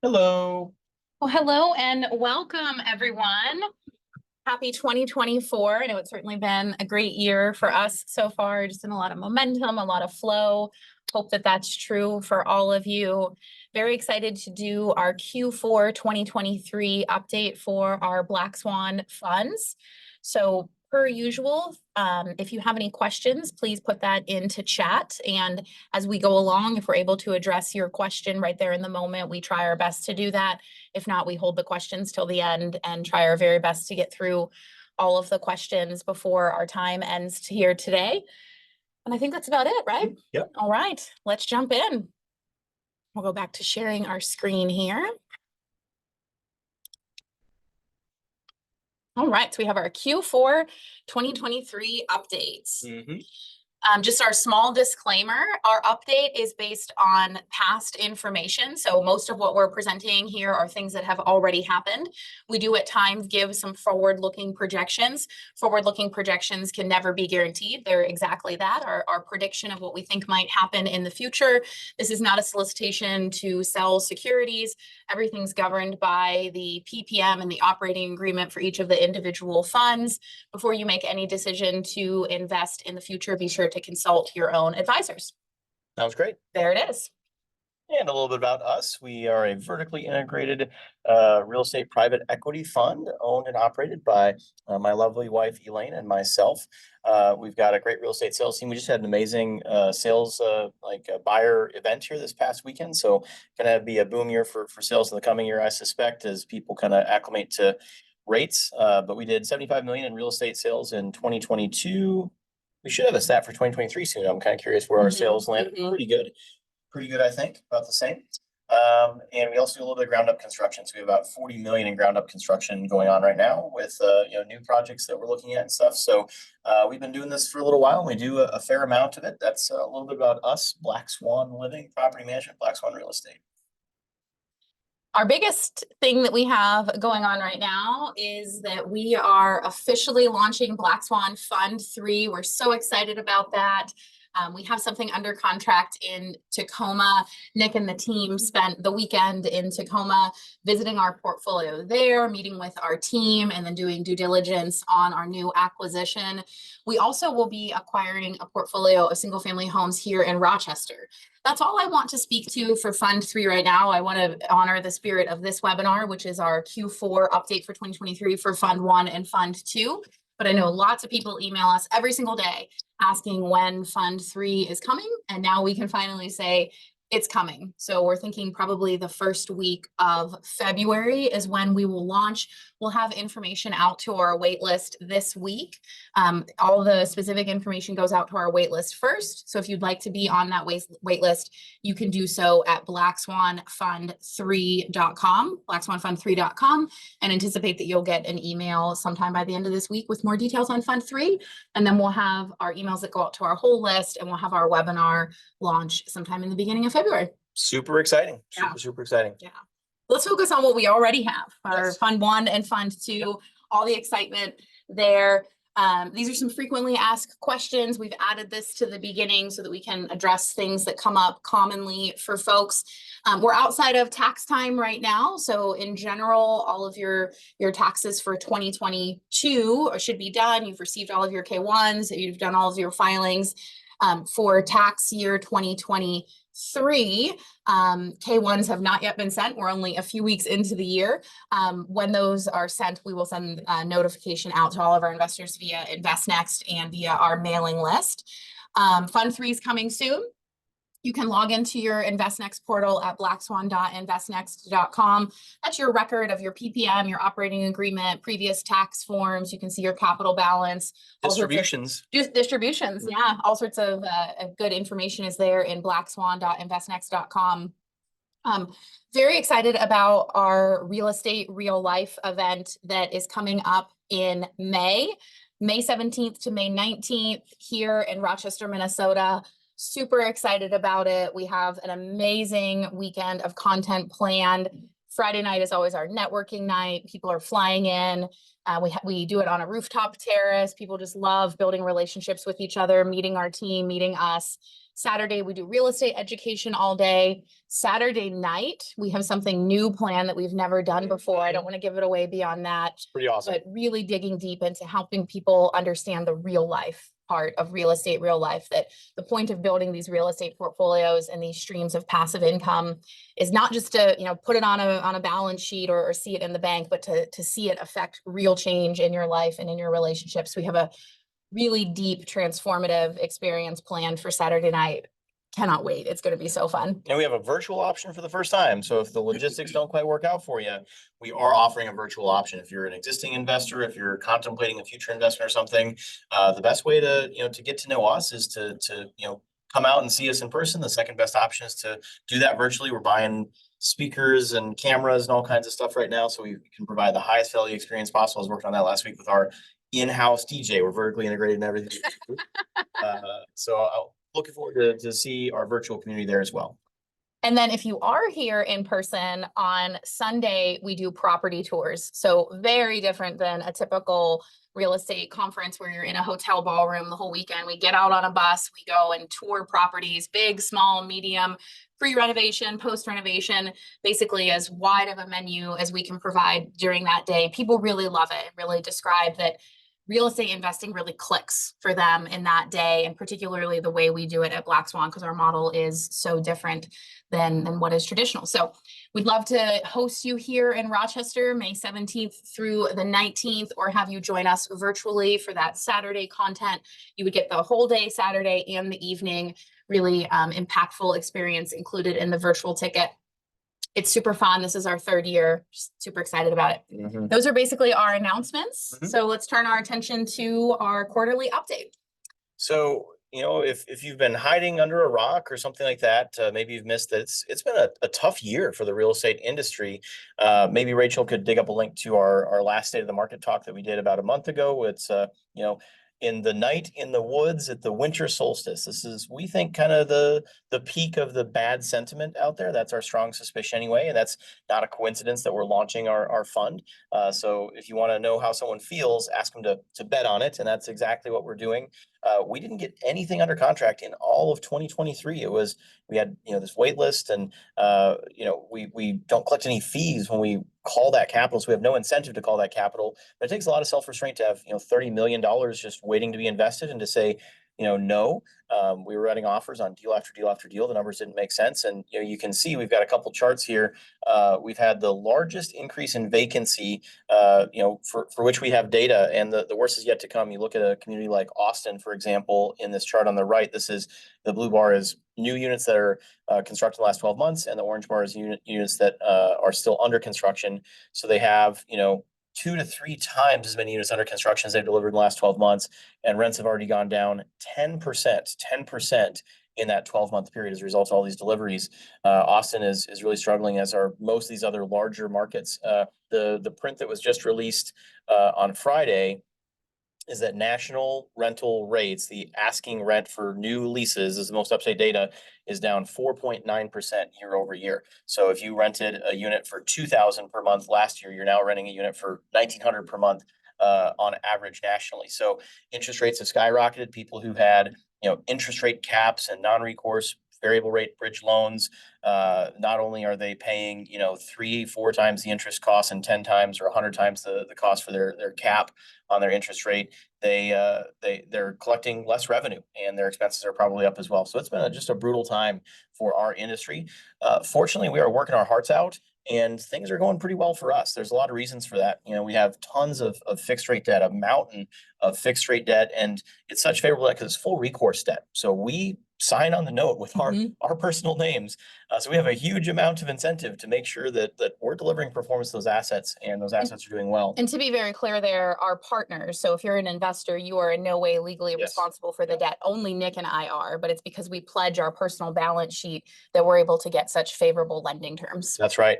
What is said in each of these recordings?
Hello. Well, hello and welcome, everyone. Happy 2024. I know it's certainly been a great year for us so far, just in a lot of momentum, a lot of flow. Hope that that's true for all of you. Very excited to do our Q4 2023 update for our Black Swan funds. So per usual, if you have any questions, please put that into chat. And as we go along, if we're able to address your question right there in the moment, we try our best to do that. If not, we hold the questions till the end and try our very best to get through all of the questions before our time ends here today. And I think that's about it, right? Yep. All right, let's jump in. We'll go back to sharing our screen here. All right, so we have our Q4 2023 updates. Just our small disclaimer, our update is based on past information. So most of what we're presenting here are things that have already happened. We do at times give some forward-looking projections. Forward-looking projections can never be guaranteed. They're exactly that, our prediction of what we think might happen in the future. This is not a solicitation to sell securities. Everything's governed by the PPM and the operating agreement for each of the individual funds. Before you make any decision to invest in the future, be sure to consult your own advisors. Sounds great. There it is. And a little bit about us. We are a vertically integrated real estate private equity fund owned and operated by my lovely wife, Elaine, and myself. We've got a great real estate sales team. We just had an amazing sales buyer event here this past weekend. So going to be a boom year for sales in the coming year, I suspect, as people kind of acclimate to rates. But we did 75 million in real estate sales in 2022. We should have a stat for 2023 soon. I'm kind of curious where our sales landed. Pretty good, I think, about the same. And we also do a little bit of ground up construction. So we have about 40 million in ground up construction going on right now with new projects that we're looking at and stuff. So we've been doing this for a little while, and we do a fair amount of it. That's a little bit about us, Black Swan Living, Property Management, Black Swan Real Estate. Our biggest thing that we have going on right now is that we are officially launching Black Swan Fund 3. We're so excited about that. We have something under contract in Tacoma. Nick and the team spent the weekend in Tacoma visiting our portfolio there, meeting with our team, and then doing due diligence on our new acquisition. We also will be acquiring a portfolio of single-family homes here in Rochester. That's all I want to speak to for Fund 3 right now. I want to honor the spirit of this webinar, which is our Q4 update for 2023 for Fund 1 and Fund 2. But I know lots of people email us every single day asking when Fund 3 is coming, and now we can finally say it's coming. So we're thinking probably the first week of February is when we will launch. We'll have information out to our wait list this week. All the specific information goes out to our wait list first. So if you'd like to be on that wait list, you can do so at blackswanfund3.com, blackswanfund3.com, and anticipate that you'll get an email sometime by the end of this week with more details on Fund 3. And then we'll have our emails that go out to our whole list, and we'll have our webinar launch sometime in the beginning of February. Super exciting. Super exciting. Yeah. Let's focus on what we already have. Our Fund 1 and Fund 2, all the excitement there. These are some frequently asked questions. We've added this to the beginning so that we can address things that come up commonly for folks. We're outside of tax time right now. So in general, all of your taxes for 2022 should be done. You've received all of your K1s. You've done all of your filings. For tax year 2023, K1s have not yet been sent. We're only a few weeks into the year. When those are sent, we will send a notification out to all of our investors via InvestNext and via our mailing list. Fund 3 is coming soon. You can log into your InvestNext portal at blackswan.investnext.com. That's your record of your PPM, your operating agreement, previous tax forms. You can see your capital balance. Distributions. Distributions, yeah. All sorts of good information is there in blackswan.investnext.com. Very excited about our real estate, real life event that is coming up in May 17th to May 19th here in Rochester, Minnesota. Super excited about it. We have an amazing weekend of content planned Friday night is always our networking night. People are flying in. We do it on a rooftop terrace. People just love building relationships with each other, meeting our team, meeting us. Saturday, we do real estate education all day. Saturday night, we have something new planned that we've never done before. I don't want to give it away beyond that. It's pretty awesome. But really digging deep into helping people understand the real life part of real estate, real life, that the point of building these real estate portfolios and these streams of passive income is not just to, put it on a balance sheet or see it in the bank, but to see it affect real change in your life and in your relationships. We have a really deep transformative experience planned for Saturday night. Cannot wait. It's going to be so fun. And we have a virtual option for the first time. So if the logistics don't quite work out for you, we are offering a virtual option. If you're an existing investor, if you're contemplating a future investment or something, the best way to get to know us is to come out and see us in person. The second best option is to do that virtually. We're buying speakers and cameras and all kinds of stuff right now, so we can provide the highest value experience possible. I was working on that last week with our in-house DJ. We're vertically integrated in everything. So I'll looking forward to see our virtual community there as well. And then if you are here in person on Sunday, we do property tours. So very different than a typical real estate conference where you're in a hotel ballroom the whole weekend. We get out on a bus, we go and tour properties, big, small, medium, pre-renovation, post-renovation, basically as wide of a menu as we can provide during that day. People really love it, really describe that real estate investing really clicks for them in that day, and particularly the way we do it at Black Swan, because our model is so different than what is traditional. So we'd love to host you here in Rochester, May 17th through the 19th, or have you join us virtually for that Saturday content. You would get the whole day Saturday and the evening, really impactful experience included in the virtual ticket. It's super fun. This is our third year. Just super excited about it. Mm-hmm. Those are basically our announcements. Mm-hmm. So let's turn our attention to our quarterly update. So, if you've been hiding under a rock or something like that, maybe you've missed that it's been a tough year for the real estate industry. Maybe Rachel could dig up a link to our last State of the Market talk that we did about a month ago. It's, in the night in the woods at the winter solstice. This is, we think, kind of the peak of the bad sentiment out there. That's our strong suspicion anyway, and that's not a coincidence that we're launching our fund. So if you want to know how someone feels, ask them to bet on it, and that's exactly what we're doing. We didn't get anything under contract in all of 2023. We had this wait list, and we don't collect any fees when we call that capital, so we have no incentive to call that capital. But it takes a lot of self-restraint to have $30 million just waiting to be invested, and to say no. We were writing offers on deal after deal after deal. The numbers didn't make sense, and you can see we've got a couple charts here. We've had the largest increase in vacancy, for which we have data, and the worst is yet to come. You look at a community like Austin, for example, in this chart on the right. This is the blue bar is new units that are constructed in the last 12 months, and the orange bar is units that are still under construction. So they have 2 to 3 times as many units under construction as they've delivered in the last 12 months, and rents have already gone down 10% in that 12-month period as a result of all these deliveries. Austin is really struggling, as are most of these other larger markets. The print that was just released on Friday is that national rental rates, the asking rent for new leases, is the most up-to-date data, is down 4.9% year over year. So if you rented a unit for $2,000 per month last year, you're now renting a unit for $1,900 per month on average nationally. So interest rates have skyrocketed. People who had interest rate caps and non-recourse variable rate bridge loans, not only are they paying 3-4 times the interest cost and 10 times or 100 times the cost for their cap on their interest rate, they're collecting less revenue, and their expenses are probably up as well. So it's been just a brutal time for our industry. Fortunately, we are working our hearts out, and things are going pretty well for us. There's a lot of reasons for that. We have tons of fixed rate debt, a mountain of fixed rate debt, and it's such favorable debt because it's full recourse debt. So we sign on the note with our personal names. So we have a huge amount of incentive to make sure that we're delivering performance to those assets, and those assets are doing well. And to be very clear, there are partners. So if you're an investor, you are in no way legally responsible for the debt. Only Nick and I are, but it's because we pledge our personal balance sheet that we're able to get such favorable lending terms. That's right.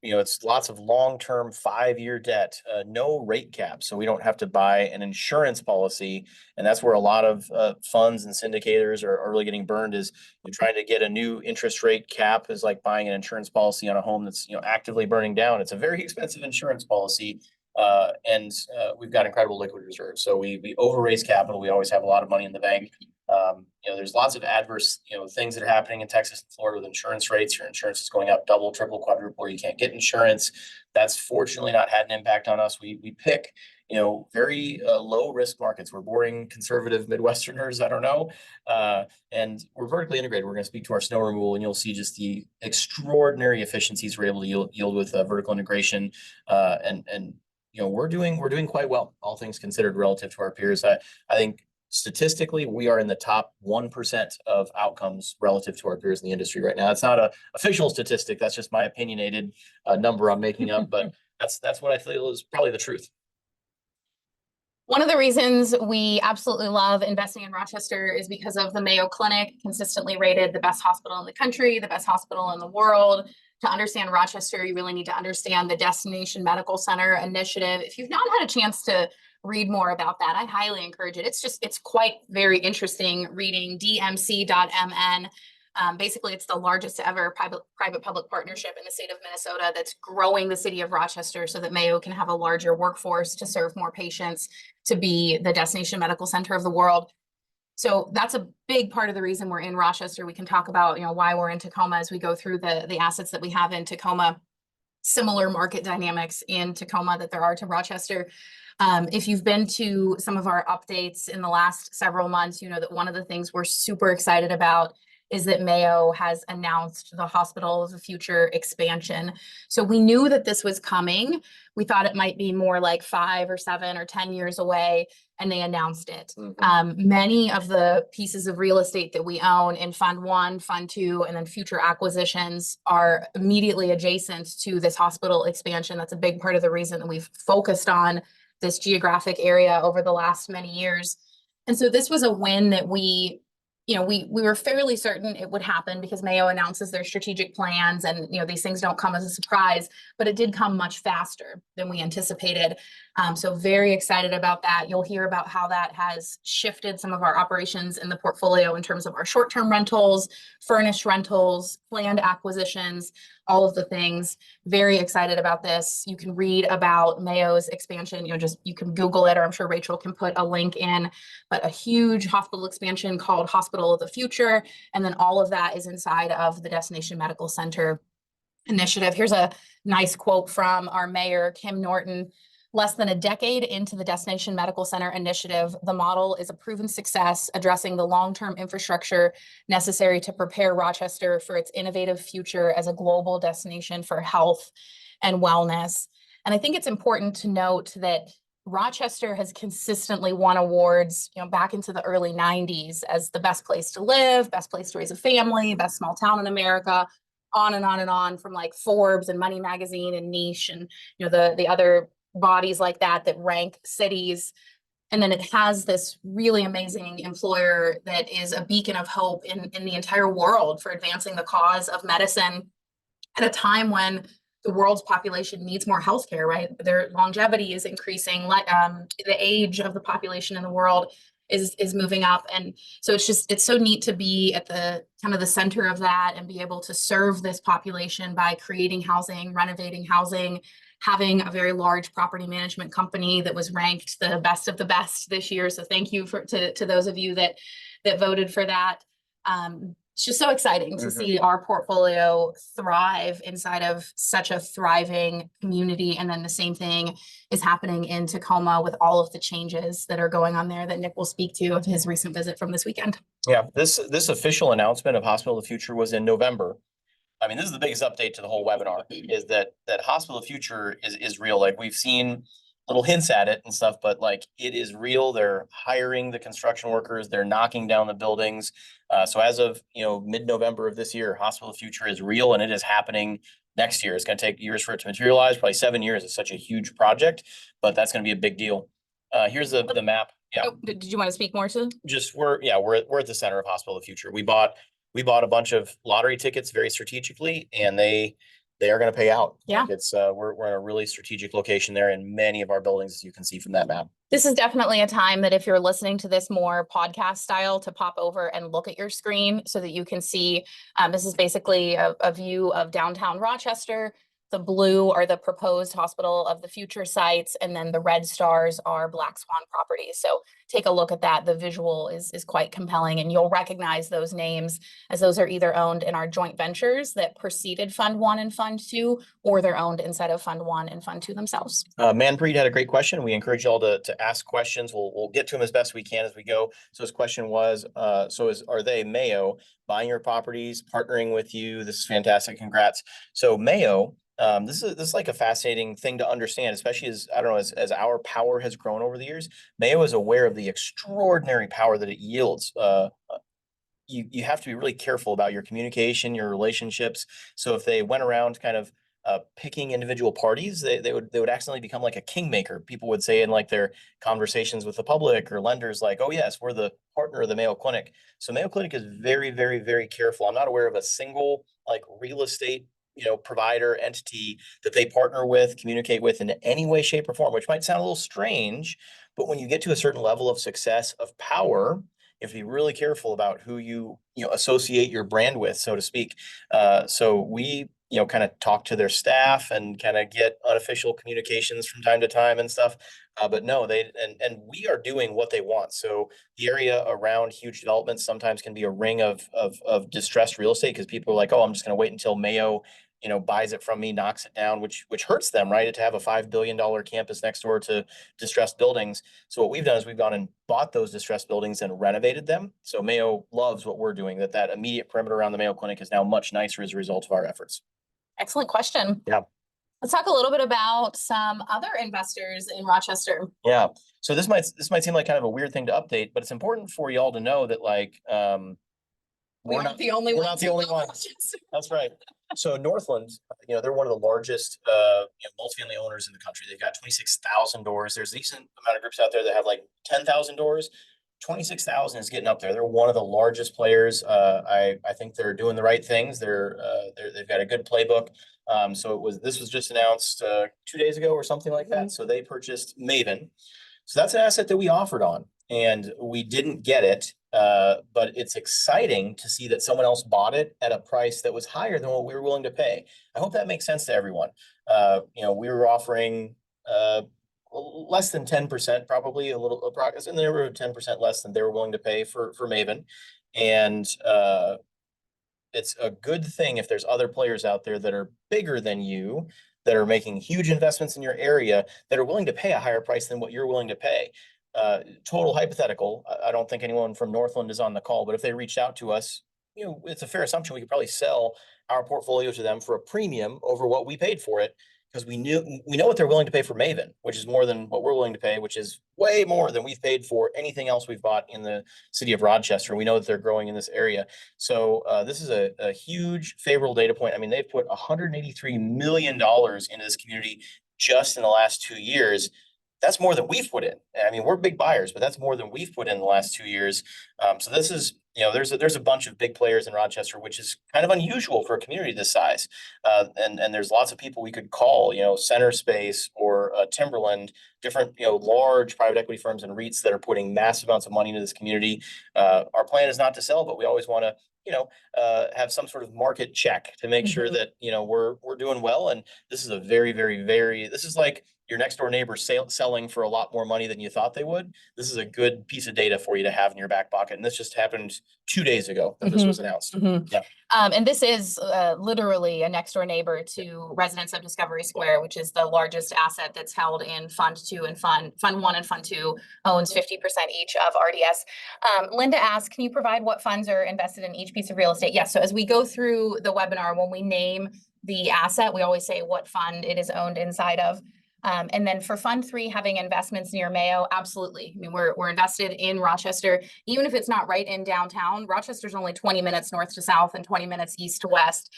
it's lots of long-term 5-year debt, no rate cap, so we don't have to buy an insurance policy. And that's where a lot of funds and syndicators are really getting burned, is trying to get a new interest rate cap is like buying an insurance policy on a home that's actively burning down. It's a very expensive insurance policy. And we've got incredible liquid reserves. So we over raise capital. We always have a lot of money in the bank. There's lots of adverse, things that are happening in Texas and Florida with insurance rates. Your insurance is going up double, triple, quadruple, or you can't get insurance. That's fortunately not had an impact on us. We pick, very low risk markets. We're boring conservative Midwesterners. I don't know. And we're vertically integrated. We're going to speak to our snow removal, and you'll see just the extraordinary efficiencies we're able to yield with vertical integration. And we're doing quite well, all things considered, relative to our peers. I think statistically, we are in the top 1% of outcomes relative to our peers in the industry right now. That's not a official statistic. That's just my opinionated number I'm making up, but that's what I feel is probably the truth. One of the reasons we absolutely love investing in Rochester is because of the Mayo Clinic, consistently rated the best hospital in the country, the best hospital in the world. To understand Rochester, you really need to understand the Destination Medical Center initiative. If you've not had a chance to read more about that, I highly encourage it. It's quite very interesting reading dmc.mn. Basically, it's the largest ever private-public partnership in the state of Minnesota that's growing the city of Rochester so that Mayo can have a larger workforce to serve more patients, to be the destination medical center of the world. So that's a big part of the reason we're in Rochester. We can talk about, why we're in Tacoma as we go through the assets that we have in Tacoma. Similar market dynamics in Tacoma that there are to Rochester. If you've been to some of our updates in the last several months, you know that one of the things we're super excited about is that Mayo has announced the Hospital of the Future expansion. So we knew that this was coming. We thought it might be more like 5 or 7 or 10 years away, and they announced it. Many of the pieces of real estate that we own in Fund 1, Fund 2, and then future acquisitions are immediately adjacent to this hospital expansion. That's a big part of the reason that we've focused on this geographic area over the last many years. And so this was a win that we were fairly certain it would happen because Mayo announces their strategic plans, and these things don't come as a surprise, but it did come much faster than we anticipated. So very excited about that. You'll hear about how that has shifted some of our operations in the portfolio in terms of our short-term rentals, furnished rentals, planned acquisitions, all of the things. Very excited about this. You can read about Mayo's expansion. You can Google it, or I'm sure Rachel can put a link in, but a huge hospital expansion called Hospital of the Future. And then all of that is inside of the Destination Medical Center initiative. Here's a nice quote from our mayor, Kim Norton. Less than a decade into the Destination Medical Center initiative, the model is a proven success, addressing the long-term infrastructure necessary to prepare Rochester for its innovative future as a global destination for health and wellness. And I think it's important to note that Rochester has consistently won awards, back into the early 90s as the best place to live, best place to raise a family, best small town in America, on and on and on, from like Forbes and Money Magazine and Niche and the other bodies like that rank cities. And then it has this really amazing employer that is a beacon of hope in the entire world for advancing the cause of medicine at a time when the world's population needs more healthcare, right? Their longevity is increasing. The age of the population in the world is moving up. And so it's so neat to be at the kind of the center of that and be able to serve this population by creating housing, renovating housing, having a very large property management company that was ranked the best of the best this year. So thank you to those of you that voted for that. It's just so exciting to see our portfolio thrive inside of such a thriving community. And then the same thing is happening in Tacoma with all of the changes that are going on there that Nick will speak to of his recent visit from this weekend. Yeah, this official announcement of Hospital of the Future was in November. I mean, this is the biggest update to the whole webinar, is that Hospital of the Future is real. Like, we've seen little hints at it and stuff, but like, it is real. They're hiring the construction workers. They're knocking down the buildings. So as of, mid-November of this year, Hospital of the Future is real, and it is happening next year. It's going to take years for it to materialize, probably 7 years. It's such a huge project, but that's going to be a big deal. Here's the map. Yeah. Oh, did you want to speak more to? Just we're at the center of Hospital of the Future. We bought a bunch of lottery tickets very strategically, and they they are going to pay out. Yeah. Like it's we're in a really strategic location there in many of our buildings, as you can see from that map. This is definitely a time that if you're listening to this more podcast style, to pop over and look at your screen so that you can see. This is basically a view of downtown Rochester. The blue are the proposed hospital of the future sites, and then the red stars are Black Swan properties. So take a look at that. The visual is quite compelling, and you'll recognize those names as those are either owned in our joint ventures that preceded Fund 1 and Fund 2, or they're owned inside of Fund 1 and Fund 2 themselves. Manpreet had a great question. We encourage y'all to ask questions. We'll get to them as best we can as we go. So his question was, are they Mayo buying your properties, partnering with you? This is fantastic. Congrats. So Mayo, this is like a fascinating thing to understand, especially as I don't know, as our power has grown over the years. Mayo is aware of the extraordinary power that it yields. You have to be really careful about your communication, your relationships. So if they went around kind of picking individual parties, they would accidentally become like a kingmaker. People would say in like their conversations with the public or lenders, like, "Oh yes, we're the partner of the Mayo Clinic." So Mayo Clinic is very, very, very careful. I'm not aware of a single like real estate provider entity that they partner with, communicate with in any way, shape, or form, which might sound a little strange, but when you get to a certain level of success, of power, you have to be really careful about who you associate your brand with, so to speak. So we kind of talk to their staff and kind of get unofficial communications from time to time and stuff. But no, and we are doing what they want. So the area around huge developments sometimes can be a ring of distressed real estate because people are like, oh, I'm just going to wait until Mayo buys it from me, knocks it down, which hurts them, right? To have a $5 billion campus next door to distressed buildings. So what we've done is we've gone and bought those distressed buildings and renovated them. So Mayo loves what we're doing, that immediate perimeter around the Mayo Clinic is now much nicer as a result of our efforts. Excellent question. Yeah. Let's talk a little bit about some other investors in Rochester. Yeah. So this might seem like kind of a weird thing to update, but it's important for y'all to know that we're not the only ones. That's right. So Northland, they're one of the largest multifamily owners in the country. They've got 26,000 doors. There's a decent amount of groups out there that have like 10,000 doors. 26,000 is getting up there. They're one of the largest players. I think they're doing the right things. They've got a good playbook. So this was just announced 2 days ago or something like that. So they purchased Maven. So that's an asset that we offered on, and we didn't get it. But it's exciting to see that someone else bought it at a price that was higher than what we were willing to pay. I hope that makes sense to everyone. We were offering less than 10%, probably a little in the neighborhood of 10% less than they were willing to pay for Maven. And it's a good thing if there's other players out there that are bigger than you, that are making huge investments in your area, that are willing to pay a higher price than what you're willing to pay. Total hypothetical. I don't think anyone from Northland is on the call, but if they reached out to us, it's a fair assumption we could probably sell our portfolio to them for a premium over what we paid for it, because we know what they're willing to pay for Maven, which is more than what we're willing to pay, which is way more than we've paid for anything else we've bought in the city of Rochester. We know that they're growing in this area. So this is a huge favorable data point. I mean, they've put $183 million into this community just in the last 2 years. That's more than we've put in. I mean, we're big buyers, but that's more than we've put in the last 2 years. So this is, there's a bunch of big players in Rochester, which is kind of unusual for a community this size. And there's lots of people we could call, Center Space or Timberland, different, large private equity firms and REITs that are putting massive amounts of money into this community. Our plan is not to sell, but we always want to, have some sort of market check to make sure that, we're doing well. And this is a very, very, this is like your next door neighbor selling for a lot more money than you thought they would. This is a good piece of data for you to have in your back pocket. And this just happened 2 days ago that this was announced. Yeah. And this is literally a next door neighbor to residents of Discovery Square, which is the largest asset that's held in Fund 2 and Fund 1 and Fund 2 owns 50% each of RDS. Linda asked, can you provide what funds are invested in each piece of real estate? Yes. So as we go through the webinar, when we name the asset, we always say what fund it is owned inside of. And then for Fund 3, having investments near Mayo, absolutely. I mean, we're invested in Rochester, even if it's not right in downtown. Rochester's only 20 minutes north to south and 20 minutes east to west.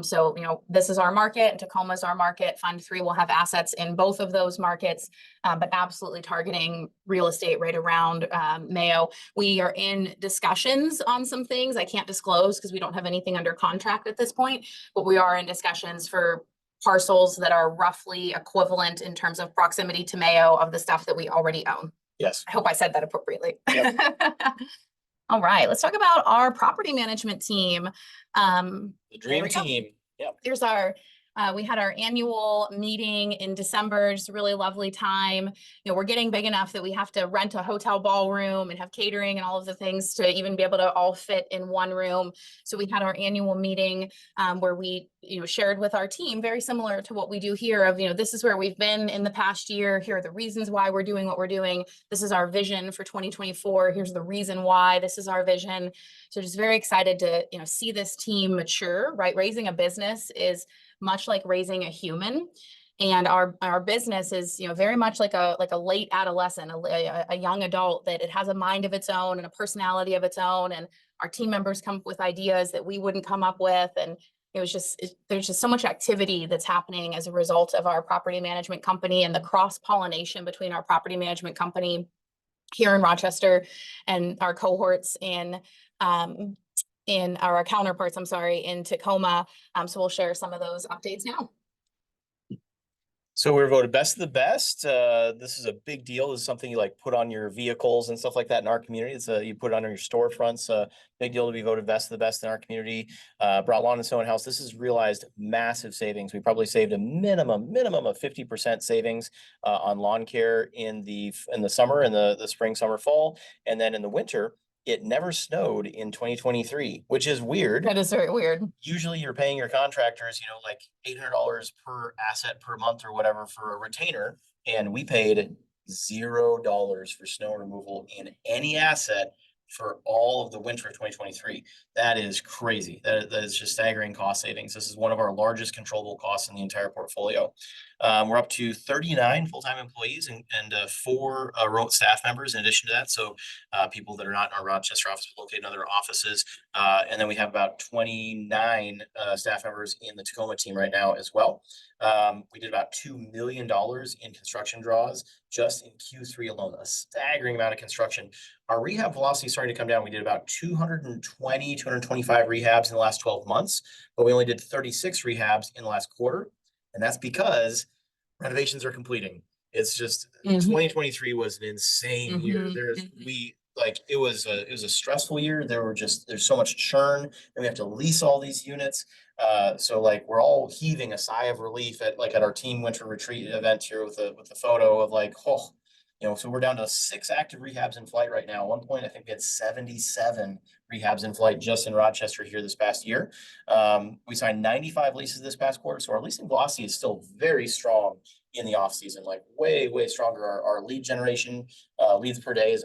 So, this is our market and Tacoma's our market. Fund 3 will have assets in both of those markets, but absolutely targeting real estate right around Mayo. We are in discussions on some things I can't disclose because we don't have anything under contract at this point, but we are in discussions for parcels that are roughly equivalent in terms of proximity to Mayo of the stuff that we already own. Yes. I hope I said that appropriately. Yep. All right, let's talk about our property management team. The dream team. Yep. Here's we had our annual meeting in December, just a really lovely time. We're getting big enough that we have to rent a hotel ballroom and have catering and all of the things to even be able to all fit in one room. So we had our annual meeting where we, shared with our team, very similar to what we do here of, this is where we've been in the past year. Here are the reasons why we're doing what we're doing. This is our vision for 2024. Here's the reason why this is our vision. So just very excited to, see this team mature, right? Raising a business is much like raising a human. And our business is, very much like a late adolescent, a young adult, that it has a mind of its own and a personality of its own. And our team members come up with ideas that we wouldn't come up with. And there's just so much activity that's happening as a result of our property management company and the cross-pollination between our property management company here in Rochester and our cohorts in our counterparts, in Tacoma. So we'll share some of those updates now. So we were voted best of the best. This is a big deal. This is something you like put on your vehicles and stuff like that in our community. You put it on your storefronts. Big deal to be voted best of the best in our community. Brought lawn and stone house. This has realized massive savings. We probably saved a minimum of 50% savings on lawn care in the summer, in the spring, summer, fall, and then in the winter. It never snowed in 2023, which is weird. That is very weird. Usually you're paying your contractors, like $800 per asset per month or whatever for a retainer. And we paid $0 for snow removal in any asset for all of the winter of 2023. That is crazy. That is just staggering cost savings. This is one of our largest controllable costs in the entire portfolio. We're up to 39 full-time employees and 4 remote staff members in addition to that. So people that are not in our Rochester office, but located in other offices. And then we have about 29 staff members in the Tacoma team right now as well. We did about $2 million in construction draws just in Q3 alone, a staggering amount of construction. Our rehab velocity is starting to come down. We did about 225 rehabs in the last 12 months, but we only did 36 rehabs in the last quarter. And that's because renovations are completing. It's just 2023 was an insane year. It was a stressful year. There's so much churn, and we have to lease all these units. So we're all heaving a sigh of relief at our team winter retreat event here with the photo of so we're down to 6 active rehabs in flight right now. At one point, I think we had 77 rehabs in flight just in Rochester here this past year. We signed 95 leases this past quarter, so our leasing velocity is still very strong in the off season, way, way stronger. Our lead generation, leads per day is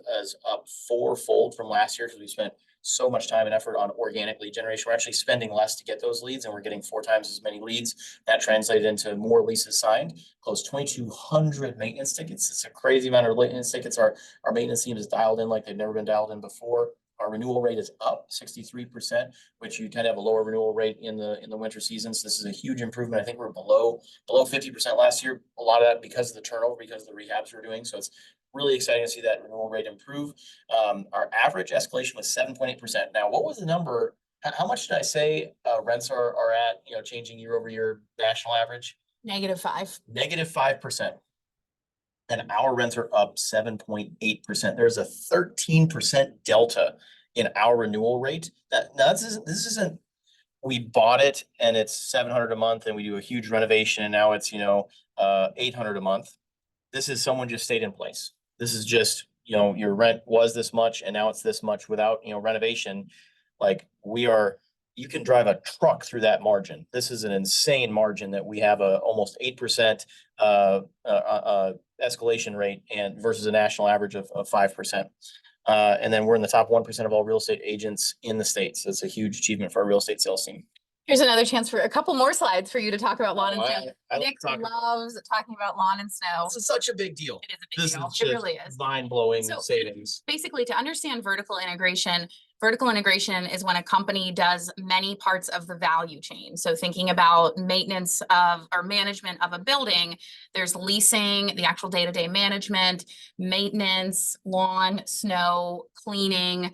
up 4-fold from last year because we spent so much time and effort on organic lead generation. We're actually spending less to get those leads, and we're getting 4 times as many leads. That translated into more leases signed, closed 2,200 maintenance tickets. It's a crazy amount of maintenance tickets. Our maintenance team is dialed in like they've never been dialed in before. Our renewal rate is up 63%, which you tend to have a lower renewal rate in the winter seasons. This is a huge improvement. I think we're below 50% last year. A lot of that because of the turnover, because of the rehabs we're doing. So it's really exciting to see that renewal rate improve. Our average escalation was 7.8%. Now, what was the number? How much did I say rents are at, changing year over year national average? -5. -5%. And our rents are up 7.8%. There's a 13% delta in our renewal rate. Now this isn't we bought it and it's $700 a month and we do a huge renovation and now it's $800 a month. This is someone just stayed in place. This is just your rent was this much and now it's this much without renovation. You can drive a truck through that margin. This is an insane margin that we have a almost 8% escalation rate and versus a national average of 5%. And then we're in the top 1% of all real estate agents in the States. That's a huge achievement for our real estate sales team. Here's another chance for a couple more slides for you to talk about lawn and snow. I Nick loves talking about lawn and snow. This is such a big deal. It is a big This deal. is It just really is. mind-blowing So savings. basically, to understand vertical integration is when a company does many parts of the value chain. So thinking about maintenance of or management of a building, there's leasing, the actual day-to-day management, maintenance, lawn, snow, cleaning,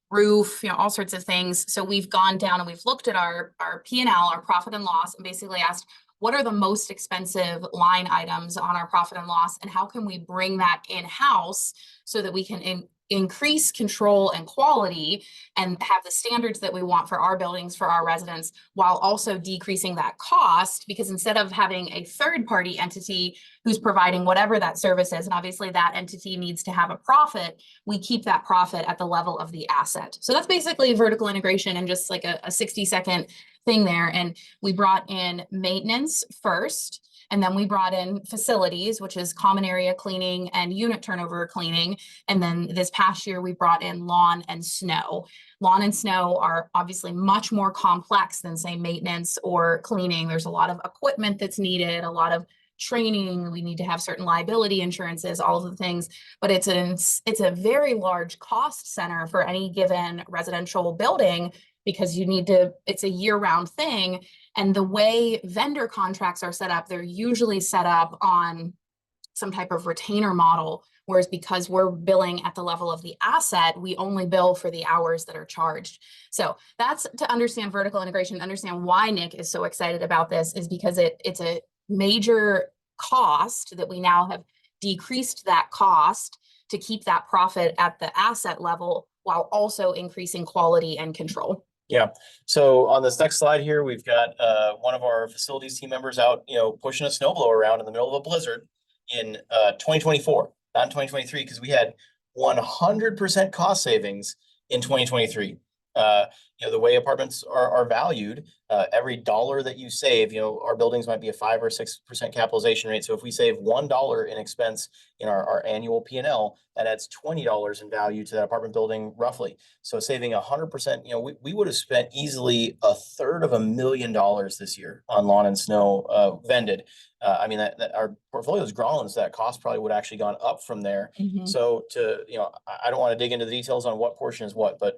roof, all sorts of things. So we've gone down and we've looked at our P&L, our profit and loss, and basically asked, what are the most expensive line items on our profit and loss, and how can we bring that in-house so that we can increase control and quality and have the standards that we want for our buildings, for our residents, while also decreasing that cost, because instead of having a third-party entity who's providing whatever that service is, and obviously that entity needs to have a profit, we keep that profit at the level of the asset. So that's basically vertical integration and just like a 60-second thing there. And we brought in maintenance first, and then we brought in facilities, which is common area cleaning and unit turnover cleaning. And then this past year, we brought in lawn and snow. Lawn and snow are obviously much more complex than, say, maintenance or cleaning. There's a lot of equipment that's needed, a lot of training. We need to have certain liability insurances, all of the things, but it's a very large cost center for any given residential building, because it's a year-round thing. And the way vendor contracts are set up, they're usually set up on some type of retainer model, whereas because we're billing at the level of the asset, we only bill for the hours that are charged. So that's to understand vertical integration, understand why Nick is so excited about this, is because it's a major cost that we now have decreased that cost to keep that profit at the asset level while also increasing quality and control. Yeah. So on this next slide here, we've got one of our facilities team members out, pushing a snowblower around in the middle of a blizzard in 2024, not in 2023, because we had 100% cost savings in 2023. The way apartments are valued, every dollar that you save, our buildings might be a 5 or 6% capitalization rate. So if we save $1 in expense in our annual P&L, that adds $20 in value to that apartment building roughly. So saving 100%, we would have spent easily $250,000 this year on lawn and snow vended. That our portfolio has grown, so that cost probably would have actually gone up from there. Mhm. So I don't want to dig into the details on what portion is what, but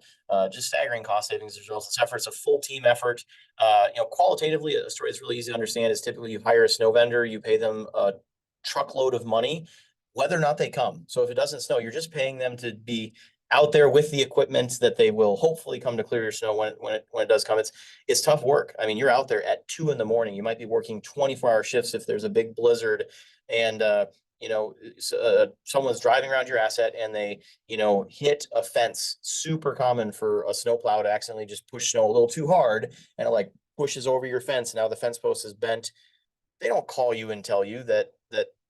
just staggering cost savings as a result of this effort. It's a full team effort. Qualitatively, a story that's really easy to understand is typically you hire a snow vendor, you pay them a truckload of money, whether or not they come. So if it doesn't snow, you're just paying them to be out there with the equipment that they will hopefully come to clear your snow when it does come. It's tough work. I mean, you're out there at 2 a.m. You might be working 24-hour shifts if there's a big blizzard, and someone's driving around your asset and they hit a fence. Super common for a snowplow to accidentally just push snow a little too hard, and it like pushes over your fence. Now the fence post is bent. They don't call you and tell you that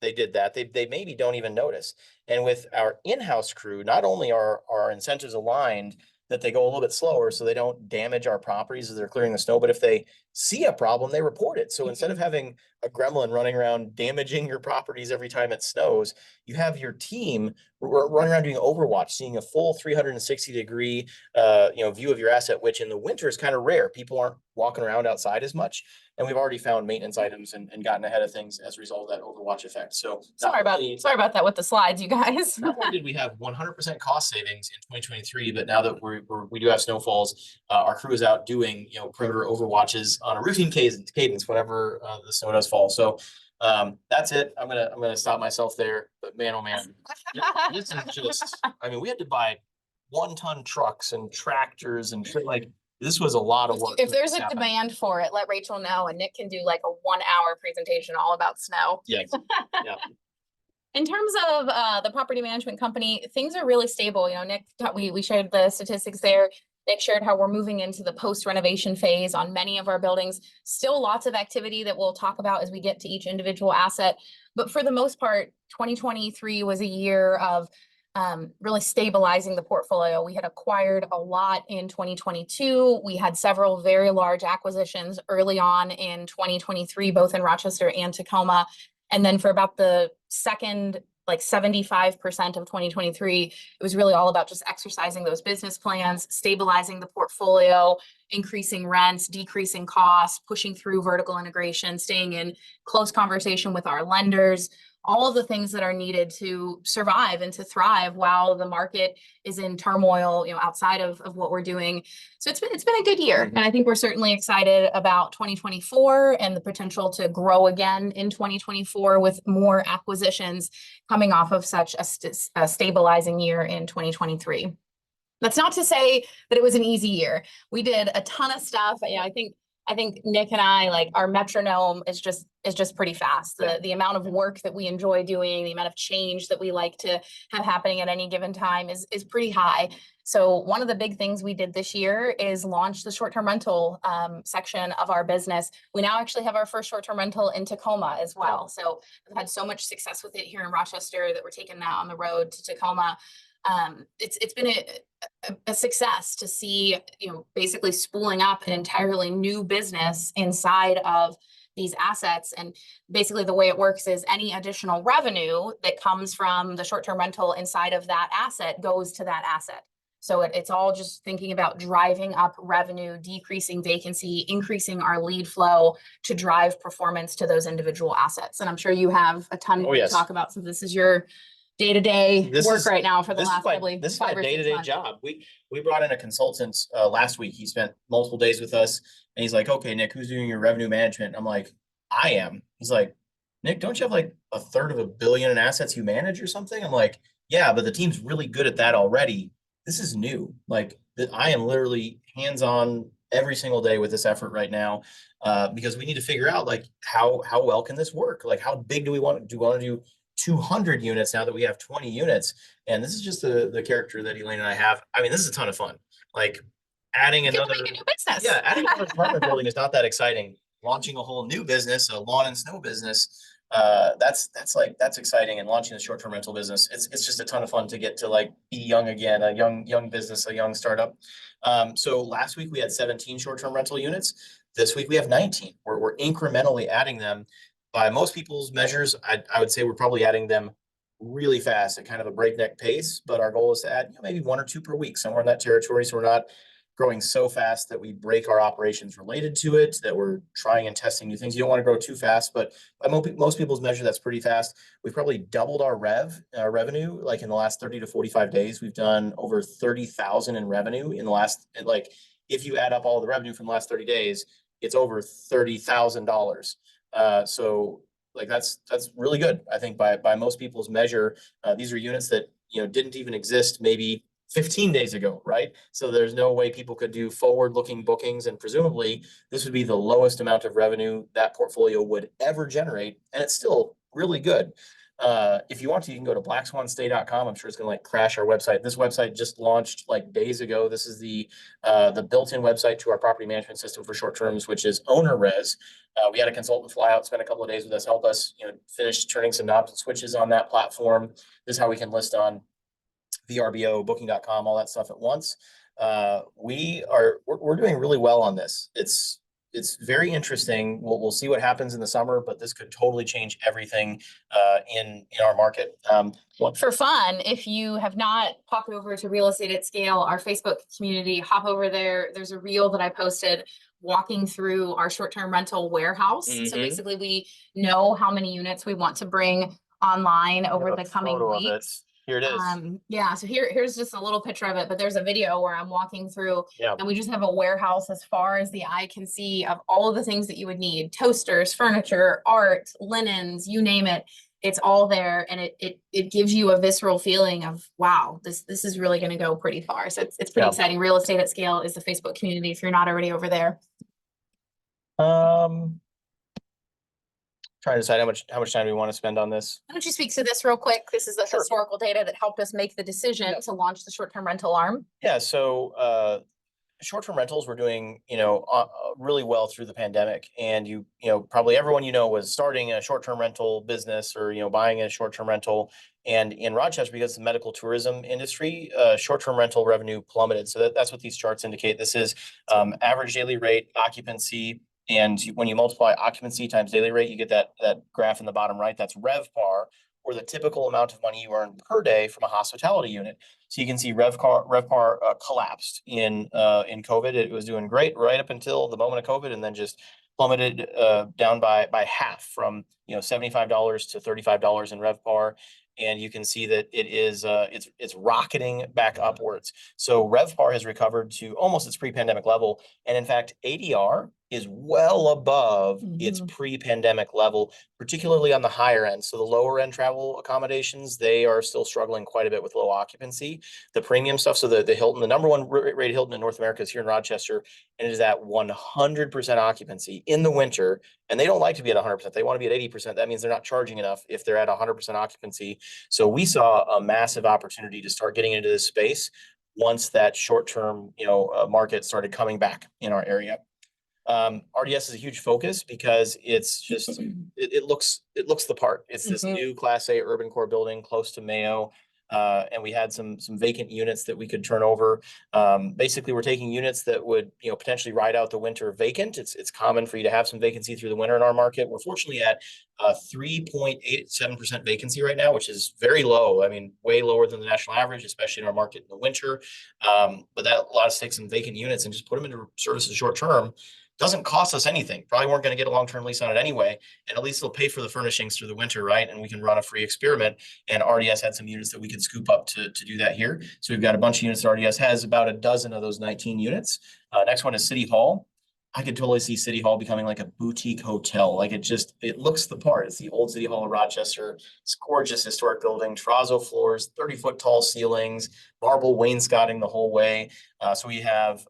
they did that. They maybe don't even notice. And with our in-house crew, not only are our incentives aligned that they go a little bit slower so they don't damage our properties as they're clearing the snow, but if they see a problem, they report it. So instead of having a gremlin running around damaging your properties every time it snows, you have your team running around doing overwatch, seeing a full 360-degree view of your asset, which in the winter is kind of rare. People aren't walking around outside as much. And we've already found maintenance items and gotten ahead of things as a result of that overwatch effect. So sorry about that with the slides, you guys. not only did we have 100% cost savings in 2023, but now that we do have snowfalls, our crew is out doing perimeter overwatches on a routine cadence whenever the snow does fall. So that's it. I'm gonna stop myself there. But man, oh man, this is just. I mean, we had to buy 1-ton trucks and tractors and shit like. This was a lot of work. If there's a demand for it, let Rachel know, and Nick can do like a 1-hour presentation all about snow. Yeah. Yeah. In terms of the property management company, things are really stable. Nick, we shared the statistics there. Nick shared how we're moving into the post-renovation phase on many of our buildings. Still lots of activity that we'll talk about as we get to each individual asset. But for the most part, 2023 was a year of really stabilizing the portfolio. We had acquired a lot in 2022. We had several very large acquisitions early on in 2023, both in Rochester and Tacoma. And then for about the second like 75% of 2023, it was really all about just exercising those business plans, stabilizing the portfolio, increasing rents, decreasing costs, pushing through vertical integration, staying in close conversation with our lenders, all of the things that are needed to survive and to thrive while the market is in turmoil, outside of what we're doing. So it's been a good year. And I think we're certainly excited about 2024 and the potential to grow again in 2024 with more acquisitions coming off of such a stabilizing year in 2023. That's not to say that it was an easy year. We did a ton of stuff. I think Nick and I, like, our metronome is just pretty fast. The amount of work that we enjoy doing, the amount of change that we like to have happening at any given time is pretty high. So one of the big things we did this year is launch the short-term rental section of our business. We now actually have our first short-term rental in Tacoma as well. So we've had so much success with it here in Rochester that we're taking that on the road to Tacoma. It's been a success to see, basically spooling up an entirely new business inside of these assets. And basically the way it works is any additional revenue that comes from the short-term rental inside of that asset goes to that asset. So it's all just thinking about driving up revenue, decreasing vacancy, increasing our lead flow to drive performance to those individual assets. And I'm sure you have a ton to talk about, since this is your day-to-day work right now for the last probably 5 or 6 months. Day-to-day job. We brought in a consultant last week. He spent multiple days with us, and he's like, "Okay, Nick, who's doing your revenue management?" I'm like, "I am." He's like, "Nick, don't you have like a third of $1 billion in assets you manage or something?" I'm like, "Yeah, but the team's really good at that already. This is new. Like, I am literally hands-on every single day with this effort right now, because we need to figure out like how well can this work? Like, how big do we want to do 200 units now that we have 20 units?" And this is just the character that Elaine and I have. I mean, this is a ton of fun. Like, adding another new business. Yeah, adding another apartment building is not that exciting. Launching a whole new business, a lawn and snow business, that's exciting. And launching a short-term rental business, it's just a ton of fun to get to like be young again, a young business, a young startup. So last week we had 17 short-term rental units. This week we have 19. We're incrementally adding them. By most people's measures, I would say we're probably adding them really fast at kind of a breakneck pace, but our goal is to add maybe 1 or 2 per week, somewhere in that territory. So we're not growing so fast that we break our operations related to it, that we're trying and testing new things. You don't want to grow too fast, but by most people's measure, that's pretty fast. We've probably doubled our revenue, like in the last 30 to 45 days. We've done over 30,000 in revenue in the last, like, if you add up all the revenue from the last 30 days, it's over $30,000. So like that's really good. I think by most people's measure, these are units that didn't even exist maybe 15 days ago, right? So there's no way people could do forward-looking bookings, and presumably this would be the lowest amount of revenue that portfolio would ever generate, and it's still really good. If you want to, you can go to blackswanstay.com. I'm sure it's going to like crash our website. This website just launched like days ago. This is the built-in website to our property management system for short terms, which is OwnerRez. We had a consultant fly out, spend a couple of days with us, help us, finish turning some knobs and switches on that platform. This is how we can list on VRBO, booking.com, all that stuff at once. We're doing really well on this. It's very interesting. We'll see what happens in the summer, but this could totally change everything in our market. For fun, if you have not popped over to Real Estate at Scale, our Facebook community, hop over there. There's a reel that I posted walking through our short-term rental warehouse. So basically we know how many units we want to bring online over the coming weeks. Here it is. Yeah, so here's just a little picture of it, but there's a video where I'm walking through and we just have a warehouse as far as the eye can see of all of the things that you would need: toasters, furniture, art, linens, you name it. It's all there, and it gives you a visceral feeling of, wow, this is really going to go pretty far. So it's pretty exciting. Real Estate at Scale is the Facebook community if you're not already over there. Trying to decide how much time we want to spend on this. Why don't you speak to this real quick? This is the historical data that helped us make the decision to launch the short-term rental arm. Yeah, so short-term rentals were doing really well through the pandemic, and probably everyone was starting a short-term rental business or buying a short-term rental. And in Rochester, because it's the medical tourism industry, short-term rental revenue plummeted. So that's what these charts indicate. This is average daily rate, occupancy. And when you multiply occupancy times daily rate, you get that graph in the bottom right. That's RevPAR, or the typical amount of money you earn per day from a hospitality unit. So you can see RevPAR collapsed in COVID. It was doing great right up until the moment of COVID, and then just plummeted down by half from $75 to $35 in RevPAR. And you can see that it's rocketing back upwards. So RevPAR has recovered to almost its pre-pandemic level, and in fact, ADR is well above its pre-pandemic level, particularly on the higher end. So the lower end travel accommodations, they are still struggling quite a bit with low occupancy. The premium stuff, so the Hilton, the number one rated Hilton in North America is here in Rochester, and it is at 100% occupancy in the winter. And they don't like to be at 100%. They want to be at 80%. That means they're not charging enough if they're at 100% occupancy. So we saw a massive opportunity to start getting into this space once that short-term, market started coming back in our area. RDS is a huge focus because it's just it looks the part. It's this new Class A urban core building close to Mayo. And we had some vacant units that we could turn over. Basically, we're taking units that would potentially ride out the winter vacant. It's common for you to have some vacancy through the winter in our market. We're fortunately at 3.87% vacancy right now, which is very low. I mean, way lower than the national average, especially in our market in the winter. But that allowed us to take some vacant units and just put them into services short term. Doesn't cost us anything. Probably weren't going to get a long-term lease on it anyway. And at least they'll pay for the furnishings through the winter, right? And we can run a free experiment. And RDS had some units that we could scoop up to do that here. So we've got a bunch of units. RDS has about a dozen of those 19 units. Next one is City Hall. I could totally see City Hall becoming like a boutique hotel. Like it looks the part. It's the old City Hall of Rochester. It's gorgeous historic building, terrazzo floors, 30-foot tall ceilings, marble wainscoting the whole way. So we have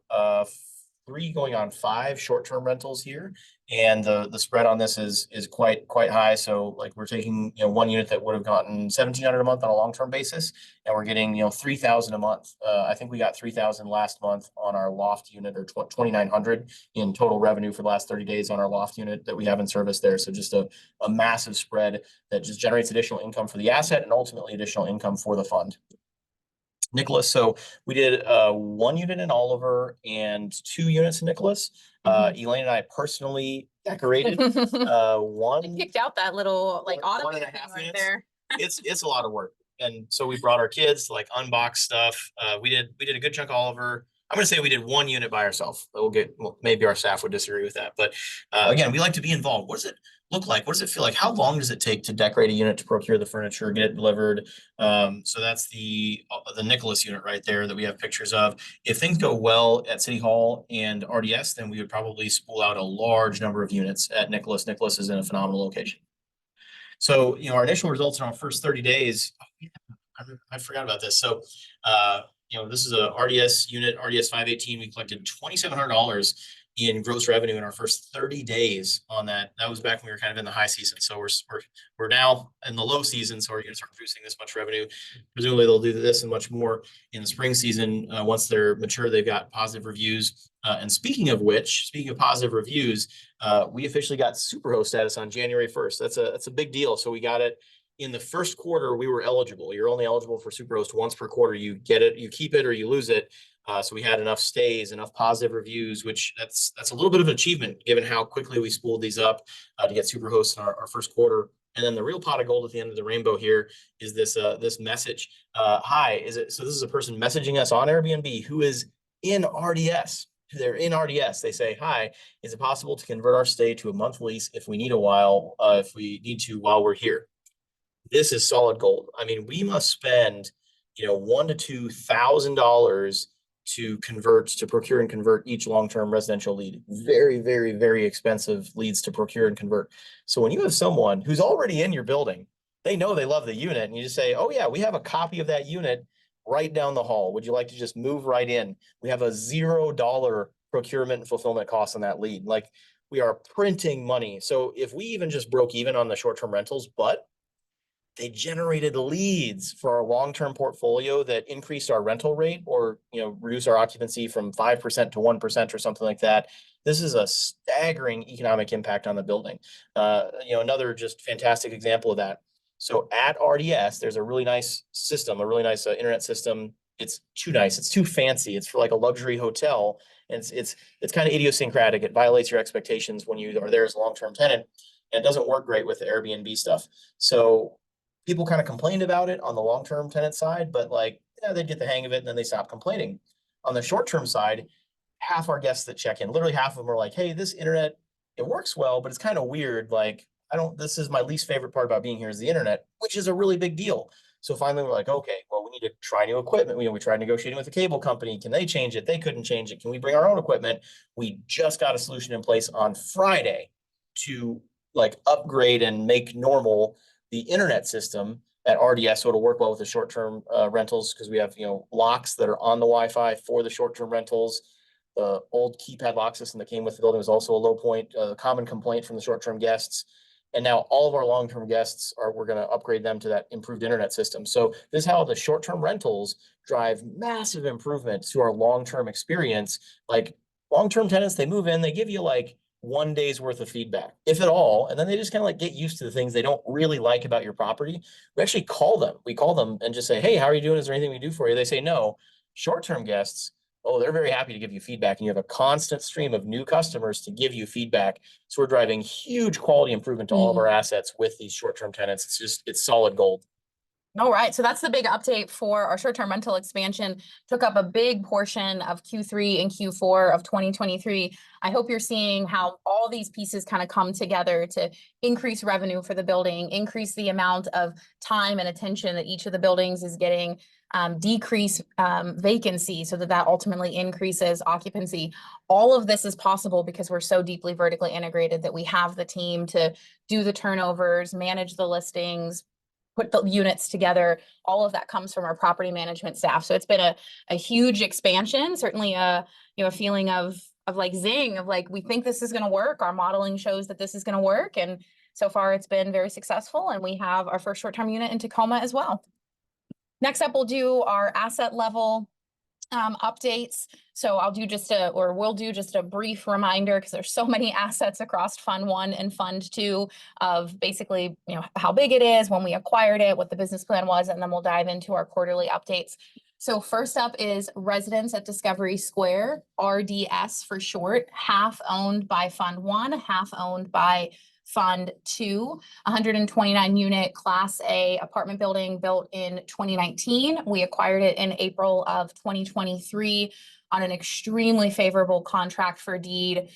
3 going on 5 short-term rentals here, and the spread on this is quite high. So like we're taking one unit that would have gotten $1,700 a month on a long-term basis, and we're getting $3,000 a month. I think we got $3,000 last month on our loft unit, or $2,900 in total revenue for the last 30 days on our loft unit that we have in service there. So just a massive spread that just generates additional income for the asset and ultimately additional income for the fund. Nicholas. So we did 1 unit in Oliver and 2 units in Nicholas. Elaine and I personally decorated one. I picked out that little autumn thing right there. It's a lot of work, and so we brought our kids to unbox stuff. We did a good chunk of Oliver. I'm gonna say we did 1 unit by ourselves. Maybe our staff would disagree with that, but again, we like to be involved. What does it look like? What does it feel like? How long does it take to decorate a unit, to procure the furniture, get it delivered? So that's the Nicholas unit right there that we have pictures of. If things go well at City Hall and RDS, then we would probably spool out a large number of units at Nicholas. Nicholas is in a phenomenal location. So, our initial results in our first 30 days, I forgot about this. So, this is a RDS unit, RDS 518. We collected $2,700 in gross revenue in our first 30 days on that. That was back when we were kind of in the high season. So we're now in the low season. So we're going to start producing this much revenue. Presumably they'll do this and much more in the spring season. Once they're mature, they've got positive reviews. And speaking of positive reviews, we officially got Superhost status on January 1st. That's a big deal. So we got it in the first quarter. We were eligible. You're only eligible for Superhost once per quarter. You get it, you keep it, or you lose it. So we had enough stays, enough positive reviews, which that's a little bit of an achievement given how quickly we spooled these up to get Superhost in our first quarter. And then the real pot of gold at the end of the rainbow here is this message. Hi, so this is a person messaging us on Airbnb who is in RDS. They're in RDS. They say, hi, is it possible to convert our stay to a month lease if we need to while we're here? This is solid gold. I mean, we must spend, $1,000 to $2,000 to procure and convert each long-term residential lead. Very, very, very expensive leads to procure and convert. So when you have someone who's already in your building, they know they love the unit, and you just say, oh yeah, we have a copy of that unit right down the hall. Would you like to just move right in? We have a $0 procurement and fulfillment cost on that lead. Like, we are printing money. So if we even just broke even on the short-term rentals, but they generated leads for our long-term portfolio that increased our rental rate, or reduce our occupancy from 5% to 1% or something like that. This is a staggering economic impact on the building. Another just fantastic example of that. So at RDS, there's a really nice system, a really nice internet system. It's too nice. It's too fancy. It's for like a luxury hotel, and it's kind of idiosyncratic. It violates your expectations when you are there as a long-term tenant, and it doesn't work great with the Airbnb stuff. So people kind of complained about it on the long-term tenant side, but like, yeah, they'd get the hang of it and then they stopped complaining. On the short-term side, half our guests that check in, literally half of them are like, hey, this internet, it works well, but it's kind of weird. Like, I don't, this is my least favorite part about being here is the internet, which is a really big deal. So finally we're like, okay, well, we need to try new equipment. We tried negotiating with the cable company. Can they change it? They couldn't change it. Can we bring our own equipment? We just got a solution in place on Friday to like upgrade and make normal the internet system at RDS, so it'll work well with the short-term rentals because we have locks that are on the Wi-Fi for the short-term rentals. The old keypad lock system that came with the building was also a low point, a common complaint from the short-term guests. And now all of our long-term guests we're going to upgrade them to that improved internet system. So this is how the short-term rentals drive massive improvements to our long-term experience. Like long-term tenants, they move in, they give you like 1 day's worth of feedback, if at all. And then they just kind of like get used to the things they don't really like about your property. We actually call them. We call them and just say, hey, how are you doing? Is there anything we can do for you? They say no. Short-term guests, oh, they're very happy to give you feedback. And you have a constant stream of new customers to give you feedback. So we're driving huge quality improvement to all of our assets with these short-term tenants. It's solid gold. All right, so that's the big update for our short-term rental expansion. Took up a big portion of Q3 and Q4 of 2023. I hope you're seeing how all these pieces kind of come together to increase revenue for the building, increase the amount of time and attention that each of the buildings is getting, decrease vacancy so that ultimately increases occupancy. All of this is possible because we're so deeply vertically integrated that we have the team to do the turnovers, manage the listings, put the units together. All of that comes from our property management staff. So it's been a huge expansion, certainly a feeling of like zing, of like, we think this is going to work. Our modeling shows that this is going to work. And so far it's been very successful. And we have our first short-term unit in Tacoma as well. Next up, we'll do our asset level updates. So we'll do just a brief reminder because there's so many assets across Fund 1 and Fund 2 of basically, how big it is, when we acquired it, what the business plan was, and then we'll dive into our quarterly updates. So first up is Residence at Discovery Square, RDS for short, half owned by Fund 1, half owned by Fund 2, 129 unit Class A apartment building built in 2019. We acquired it in April of 2023 on an extremely favorable contract for deed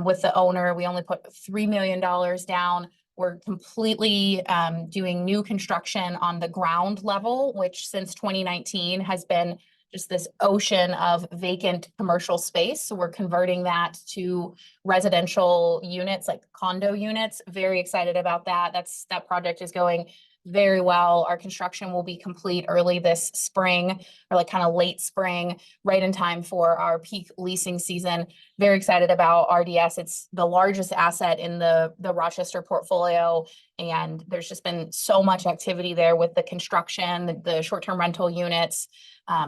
with the owner. We only put $3 million down. We're completely doing new construction on the ground level, which since 2019 has been just this ocean of vacant commercial space. So we're converting that to residential units, like condo units. Very excited about that. That project is going very well. Our construction will be complete early this spring, or like kind of late spring, right in time for our peak leasing season. Very excited about RDS. It's the largest asset in the Rochester portfolio. And there's just been so much activity there with the construction, the short-term rental units.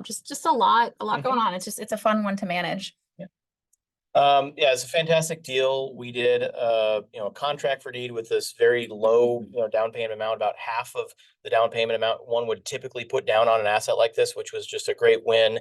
Just a lot going on. It's a fun one to manage. Yeah, it's a fantastic deal. We did a contract for deed with this very low down payment amount, about half of the down payment amount one would typically put down on an asset like this, which was just a great win.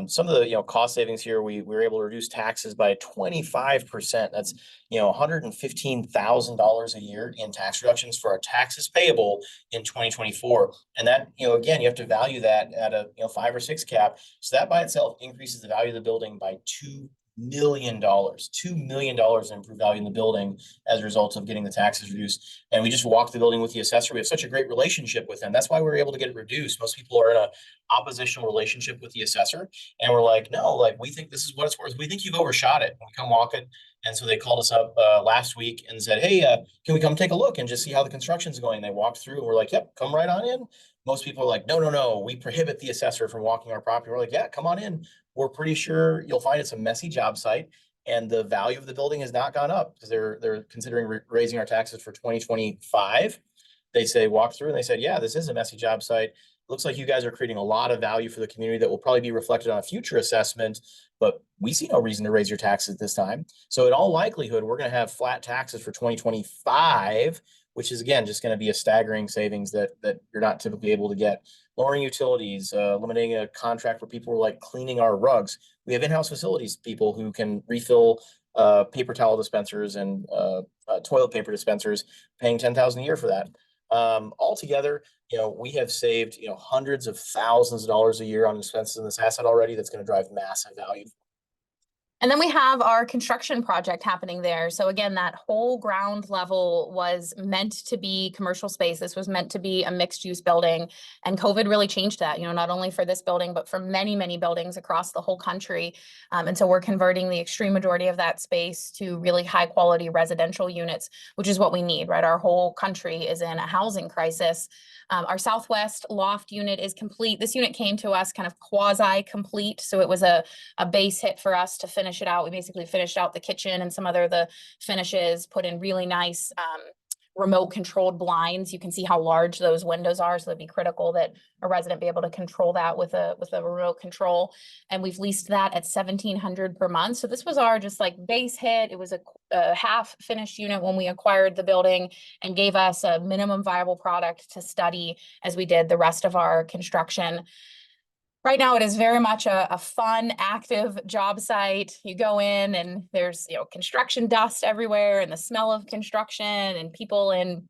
Some of the cost savings here, we were able to reduce taxes by 25%. That's $115,000 a year in tax reductions for our taxes payable in 2024. And that again, you have to value that at a 5 or 6 cap. So that by itself increases the value of the building by $2 million in improved value in the building as a result of getting the taxes reduced. And we just walked the building with the assessor. We have such a great relationship with them. That's why we were able to get it reduced. Most people are in a oppositional relationship with the assessor, and we're like, no, like, we think this is what it's worth. We think you've overshot it. And we come walk it. And so they called us up last week and said, hey, can we come take a look and just see how the construction's going? They walked through and we're like, yep, come right on in. Most people are like, no, we prohibit the assessor from walking our property. We're like, yeah, come on in. We're pretty sure you'll find it's a messy job site, and the value of the building has not gone up because they're considering raising our taxes for 2025. They say walk through and they said, yeah, this is a messy job site. Looks like you guys are creating a lot of value for the community that will probably be reflected on a future assessment, but we see no reason to raise your taxes this time. So in all likelihood, we're going to have flat taxes for 2025, which is again just going to be a staggering savings that you're not typically able to get. Lowering utilities, eliminating a contract where people were like cleaning our rugs. We have in-house facilities people who can refill paper towel dispensers and toilet paper dispensers, paying $10,000 a year for that. Altogether, we have saved, hundreds of thousands of dollars a year on expenses in this asset already. That's going to drive massive value. And then we have our construction project happening there. So again, that whole ground level was meant to be commercial space. This was meant to be a mixed use building. And COVID really changed that, not only for this building, but for many, many buildings across the whole country. And so we're converting the extreme majority of that space to really high quality residential units, which is what we need, right? Our whole country is in a housing crisis. Our Southwest loft unit is complete. This unit came to us kind of quasi complete. So it was a base hit for us to finish it out. We basically finished out the kitchen and some other the finishes, put in really nice remote controlled blinds. You can see how large those windows are. So it'd be critical that a resident be able to control that with a remote control. And we've leased that at $1,700 per month. So this was our just like base hit. It was a half finished unit when we acquired the building and gave us a minimum viable product to study as we did the rest of our construction. Right now, it is very much a fun, active job site. You go in and there's, construction dust everywhere and the smell of construction and people in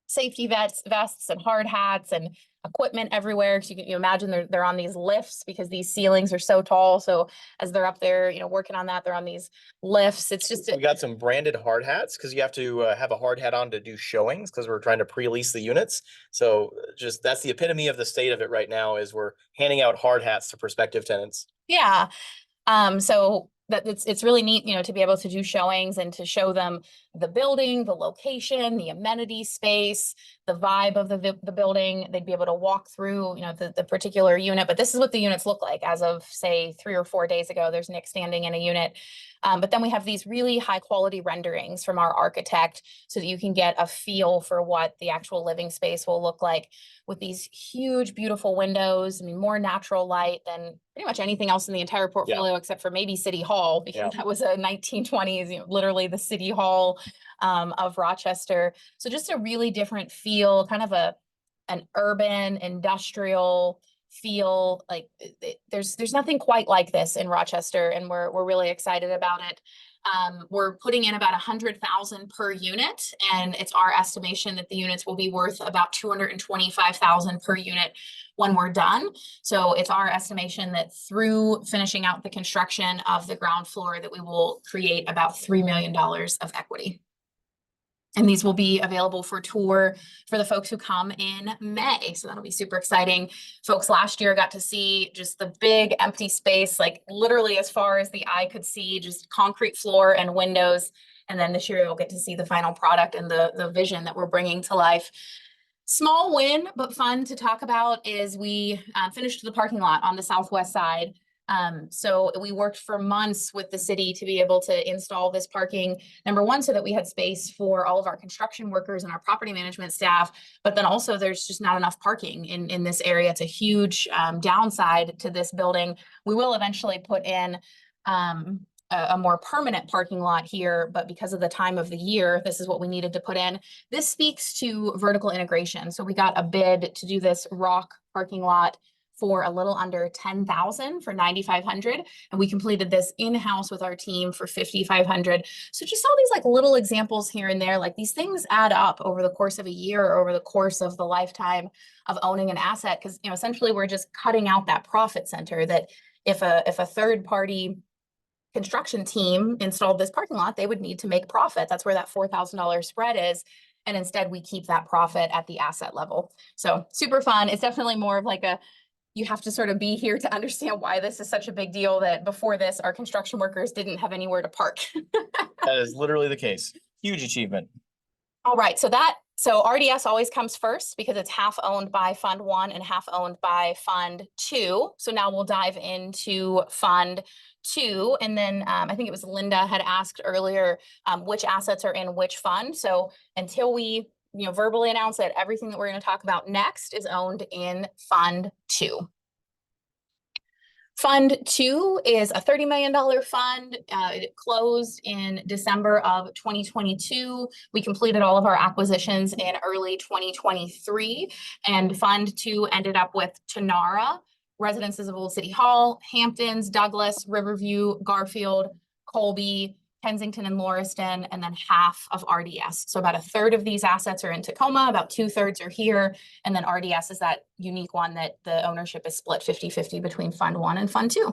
safety vests and hard hats and equipment everywhere. So you imagine they're on these lifts because these ceilings are so tall. So as they're up there, working on that, they're on these lifts. It's just we got some branded hard hats because you have to have a hard hat on to do showings because we're trying to pre-lease the units. So just that's the epitome of the state of it right now is we're handing out hard hats to prospective tenants. Yeah. So that it's really neat, to be able to do showings and to show them the building, the location, the amenity space, the vibe of the building. They'd be able to walk through, the particular unit. But this is what the units look like as of, say, 3 or 4 days ago. There's Nick standing in a unit. But then we have these really high quality renderings from our architect so that you can get a feel for what the actual living space will look like with these huge, beautiful windows. I mean, more natural light than pretty much anything else in the entire portfolio, except for maybe City Hall, because that was a 1920s, literally the City Hall of Rochester. So just a really different feel, kind of an urban, industrial feel. Like there's nothing quite like this in Rochester, and we're really excited about it. We're putting in about 100,000 per unit, and it's our estimation that the units will be worth about 225,000 per unit when we're done. So it's our estimation that through finishing out the construction of the ground floor that we will create about $3 million of equity. And these will be available for tour for the folks who come in May. So that'll be super exciting. Folks last year got to see just the big empty space, like literally as far as the eye could see, just concrete floor and windows. And then this year you'll get to see the final product and the vision that we're bringing to life. Small win, but fun to talk about is we finished the parking lot on the southwest side. So we worked for months with the city to be able to install this parking, number one, so that we had space for all of our construction workers and our property management staff, but then also there's just not enough parking in this area. It's a huge downside to this building. We will eventually put in a more permanent parking lot here, but because of the time of the year, this is what we needed to put in. This speaks to vertical integration. So we got a bid to do this rock parking lot for a little under 10,000 for 9,500. And we completed this in-house with our team for 5,500. So just all these like little examples here and there, like these things add up over the course of a year or over the course of the lifetime of owning an asset. Cause essentially we're just cutting out that profit center that if a third party construction team installed this parking lot, they would need to make profit. That's where that $4,000 spread is. And instead we keep that profit at the asset level. So super fun. It's definitely more of like you have to sort of be here to understand why this is such a big deal that before this, our construction workers didn't have anywhere to park. That is literally the case. Huge achievement. All right. So RDS always comes first because it's half owned by Fund 1 and half owned by Fund 2. So now we'll dive into Fund 2. And then I think it was Linda had asked earlier which assets are in which fund. So until we verbally announce that everything that we're going to talk about next is owned in Fund 2. Fund 2 is a $30 million fund. It closed in December of 2022. We completed all of our acquisitions in early 2023. And Fund 2 ended up with Tanara, Residences of Old City Hall, Hamptons, Douglas, Riverview, Garfield, Colby, Kensington and Lauriston, and then half of RDS. So about a third of these assets are in Tacoma, about 2/3 are here. And then RDS is that unique one that the ownership is split 50-50 between Fund 1 and Fund 2.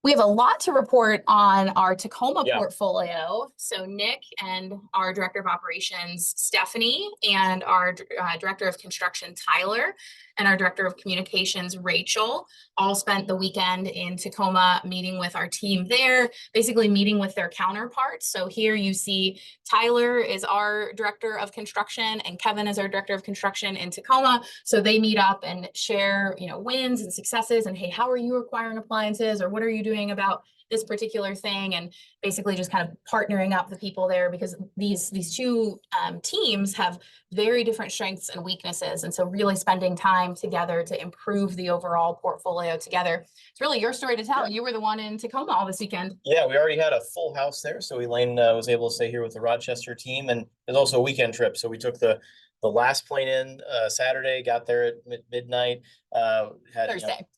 We have a lot to report on our Tacoma portfolio. So Nick and our Director of Operations, Stephanie, and our Director of Construction, Tyler, and our Director of Communications, Rachel, all spent the weekend in Tacoma meeting with our team there, basically meeting with their counterparts. So here you see Tyler is our Director of Construction and Kevin is our Director of Construction in Tacoma. So they meet up and share, wins and successes and, hey, how are you acquiring appliances, or what are you doing about this particular thing, and basically just kind of partnering up the people there, because these two teams have very different strengths and weaknesses. And so really spending time together to improve the overall portfolio together. It's really your story to tell. You were the one in Tacoma all this weekend. Yeah, we already had a full house there. So Elaine was able to stay here with the Rochester team, and there's also a weekend trip. So we took the last plane in Saturday, got there at midnight. Had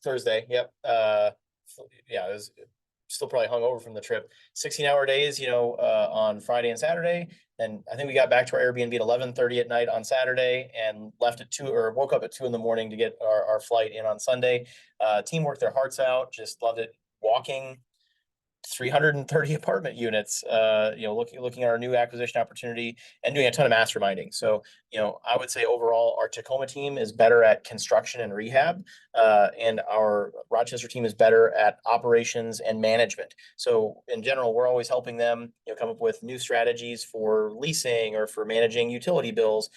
Thursday. Yep. Yeah, it was still probably hungover from the trip. 16-hour days, on Friday and Saturday. And I think we got back to our Airbnb at 11:30 at night on Saturday and left at 2, or woke up at 2 in the morning to get our flight in on Sunday. Team worked their hearts out, just loved it. Walking 330 apartment units, looking at our new acquisition opportunity and doing a ton of masterminding. So, I would say overall our Tacoma team is better at construction and rehab, and our Rochester team is better at operations and management. So in general, we're always helping them, come up with new strategies for leasing or for managing utility bills.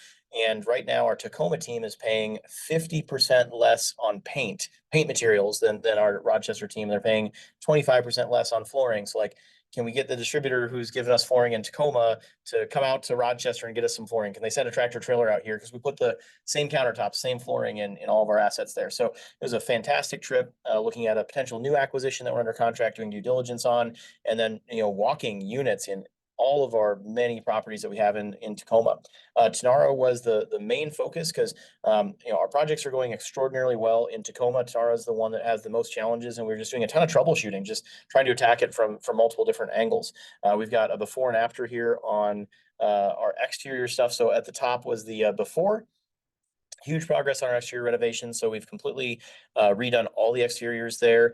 And right now our Tacoma team is paying 50% less on paint materials than our Rochester team. They're paying 25% less on flooring. So can we get the distributor who's given us flooring in Tacoma to come out to Rochester and get us some flooring? Can they send a tractor trailer out here? Because we put the same countertops, same flooring in all of our assets there. So it was a fantastic trip, looking at a potential new acquisition that we're under contract doing due diligence on, and then, walking units in all of our many properties that we have in Tacoma. Tenaro was the main focus because our projects are going extraordinarily well in Tacoma. Tenaro is the one that has the most challenges, and we're just doing a ton of troubleshooting, just trying to attack it from multiple different angles. We've got a before and after here on our exterior stuff. So at the top was the before. Huge progress on our exterior renovation. So we've completely redone all the exteriors there,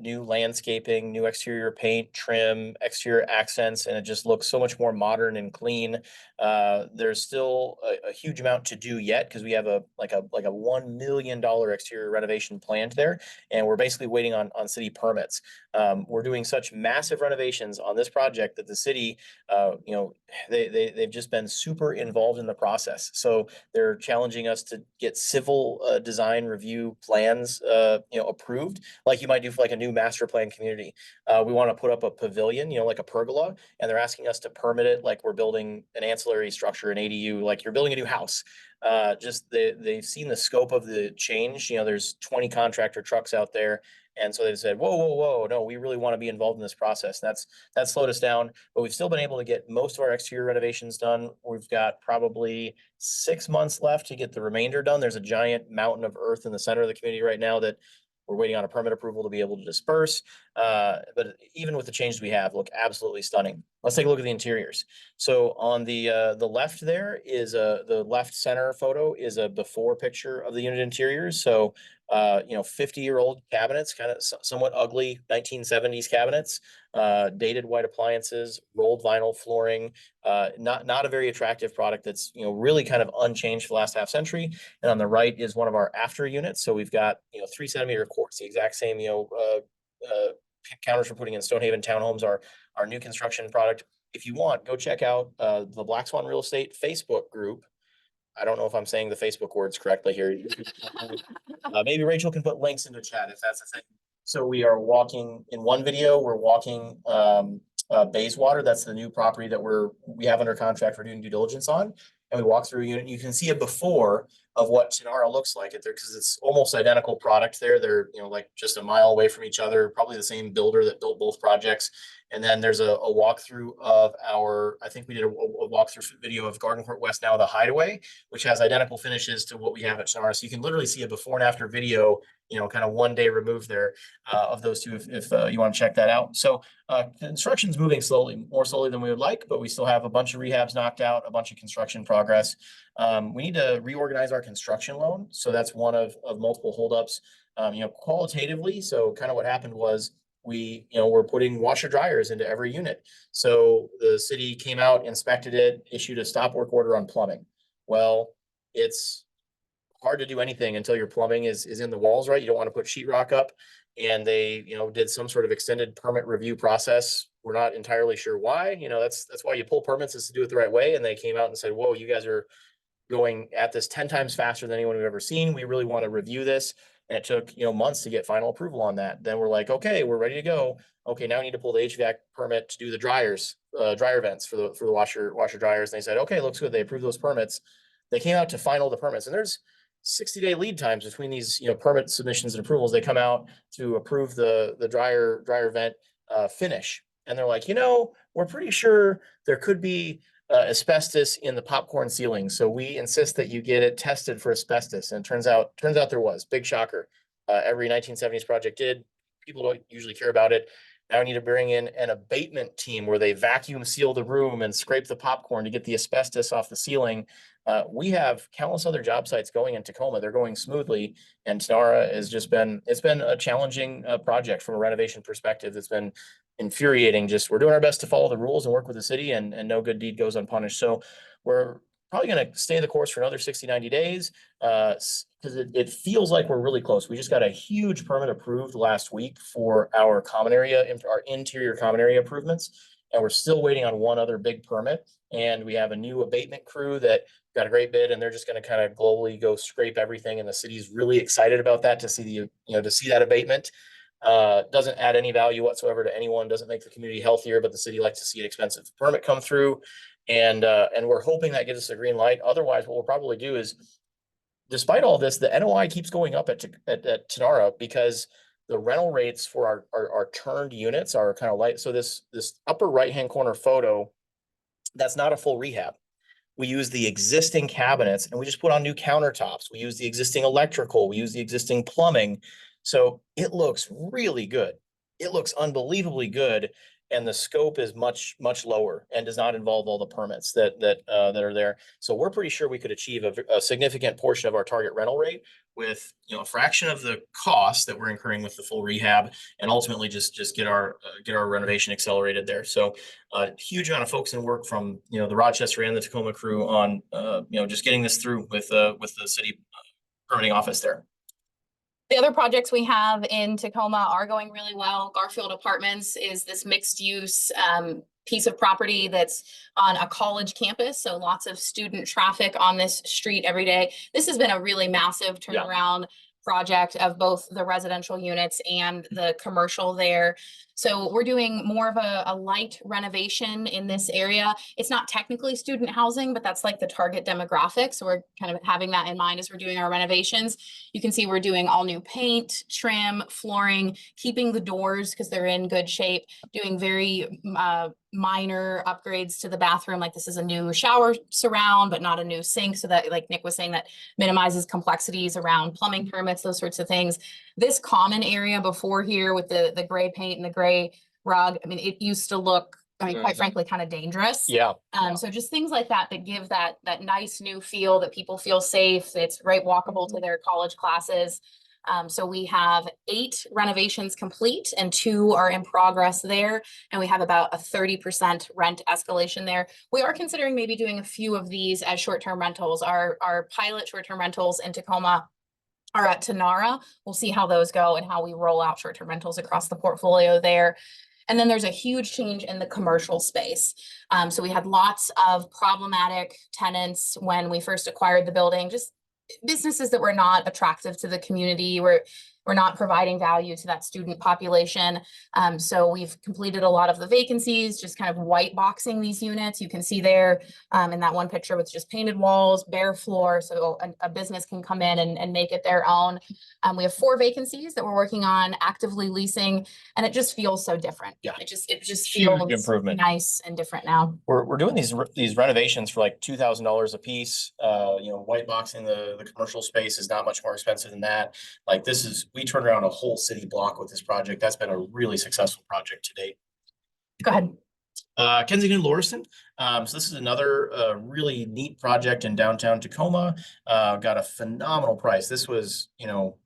new landscaping, new exterior paint, trim, exterior accents, and it just looks so much more modern and clean. There's still a huge amount to do yet because we have a $1 million exterior renovation planned there, and we're basically waiting on city permits. We're doing such massive renovations on this project that the city, they've just been super involved in the process. So they're challenging us to get civil design review plans, approved, like you might do for a new master plan community. We want to put up a pavilion, like a pergola, and they're asking us to permit it like we're building an ancillary structure, an ADU, like you're building a new house. They've seen the scope of the change. There's 20 contractor trucks out there. And so they said, whoa, no, we really want to be involved in this process. That's slowed us down, but we've still been able to get most of our exterior renovations done. We've got probably 6 months left to get the remainder done. There's a giant mountain of earth in the center of the community right now that we're waiting on a permit approval to be able to disperse. But even with the changes we have, look absolutely stunning. Let's take a look at the interiors. So on the left there is the left center photo is a before picture of the unit interiors. So 50-year-old cabinets, kind of somewhat ugly 1970s cabinets, dated white appliances, rolled vinyl flooring, not a very attractive product that's really kind of unchanged for the last half century. And on the right is one of our after units. So we've got 3-centimeter quartz, the exact same counters we're putting in Stonehaven townhomes, our new construction product. If you want, go check out the Black Swan Real Estate Facebook group. I don't know if I'm saying the Facebook words correctly here. Maybe Rachel can put links into chat if that's the thing. So we are walking in one video. We're walking Bayswater. That's the new property that we have under contract for doing due diligence on. And we walk through a unit. You can see a before of what Tenara looks like it there, because it's almost identical product there. They're, like just a mile away from each other, probably the same builder that built both projects. And then there's a walkthrough of I think we did a walkthrough video of Garden Court West now, the Hideaway, which has identical finishes to what we have at Tenara. So you can literally see a before and after video, kind of one day removed there of those two, if you want to check that out. So construction's moving slowly, more slowly than we would like, but we still have a bunch of rehabs knocked out, a bunch of construction progress. We need to reorganize our construction loan. So that's one of multiple holdups, qualitatively. So kind of what happened was we're putting washer dryers into every unit. So the city came out, inspected it, issued a stop work order on plumbing. Well, it's hard to do anything until your plumbing is in the walls, right? You don't want to put sheetrock up. And they, did some sort of extended permit review process. We're not entirely sure why. That's why you pull permits, is to do it the right way. And they came out and said, whoa, you guys are going at this 10 times faster than anyone we've ever seen. We really want to review this. And it took, months to get final approval on that. Then we're like, okay, we're ready to go. Okay, now we need to pull the HVAC permit to do the dryers, dryer vents for the washer dryers. And they said, okay, looks good. They approved those permits. They came out to final the permits, and there's 60-day lead times between these, permit submissions and approvals. They come out to approve the dryer vent finish. And they're like, we're pretty sure there could be asbestos in the popcorn ceiling. So we insist that you get it tested for asbestos. And turns out there was. Big shocker. Every 1970s project did. People don't usually care about it. Now I need to bring in an abatement team where they vacuum seal the room and scrape the popcorn to get the asbestos off the ceiling. We have countless other job sites going in Tacoma. They're going smoothly. And Tenara it's been a challenging project from a renovation perspective. It's been infuriating. Just we're doing our best to follow the rules and work with the city, and no good deed goes unpunished. So we're probably going to stay the course for another 60, 90 days because it feels like we're really close. We just got a huge permit approved last week for our common area, our interior common area improvements. And we're still waiting on one other big permit. And we have a new abatement crew that got a great bid, and they're just going to kind of globally go scrape everything. And the city's really excited about that, to see to see that abatement. Doesn't add any value whatsoever to anyone, doesn't make the community healthier, but the city likes to see an expensive permit come through. And we're hoping that gives us a green light. Otherwise, what we'll probably do is, despite all this, the NOI keeps going up at Tenara because the rental rates for our turned units are kind of light. So this upper right-hand corner photo, that's not a full rehab. We use the existing cabinets and we just put on new countertops. We use the existing electrical. We use the existing plumbing. So it looks really good. It looks unbelievably good. And the scope is much, much lower and does not involve all the permits that are there. So we're pretty sure we could achieve a significant portion of our target rental rate with, a fraction of the cost that we're incurring with the full rehab, and ultimately just get our renovation accelerated there. So a huge amount of folks and work from, the Rochester and the Tacoma crew on, just getting this through with the city permitting office there. The other projects we have in Tacoma are going really well. Garfield Apartments is this mixed use piece of property that's on a college campus. So lots of student traffic on this street every day. This has been a really massive turnaround project of both the residential units and the commercial there. So we're doing more of a light renovation in this area. It's not technically student housing, but that's like the target demographic. So we're kind of having that in mind as we're doing our renovations. You can see we're doing all new paint, trim, flooring, keeping the doors because they're in good shape, doing very minor upgrades to the bathroom. Like this is a new shower surround, but not a new sink. So that, like Nick was saying, that minimizes complexities around plumbing permits, those sorts of things. This common area before here with the gray paint and the gray rug, I mean, it used to look, quite frankly, kind of dangerous. Yeah. So just things like that give that nice new feel, that people feel safe. It's right walkable to their college classes. So we have 8 renovations complete and 2 are in progress there. And we have about a 30% rent escalation there. We are considering maybe doing a few of these as short-term rentals. Our pilot short-term rentals in Tacoma are at Tenara. We'll see how those go and how we roll out short-term rentals across the portfolio there. And then there's a huge change in the commercial space. So we had lots of problematic tenants when we first acquired the building, just businesses that were not attractive to the community, were we're not providing value to that student population. So we've completed a lot of the vacancies, just kind of white boxing these units. You can see there in that one picture with just painted walls, bare floor, so a business can come in and make it their own. We have 4 vacancies that we're working on actively leasing, and it just feels so different. Yeah. It just Huge feels improvement. nice and different now. We're doing these renovations for like $2,000 a piece. White boxing the commercial space is not much more expensive than that. Like we turned around a whole city block with this project. That's been a really successful project to date. Go ahead. Kensington Lorison. So this is another really neat project in downtown Tacoma. Got a phenomenal price. This was,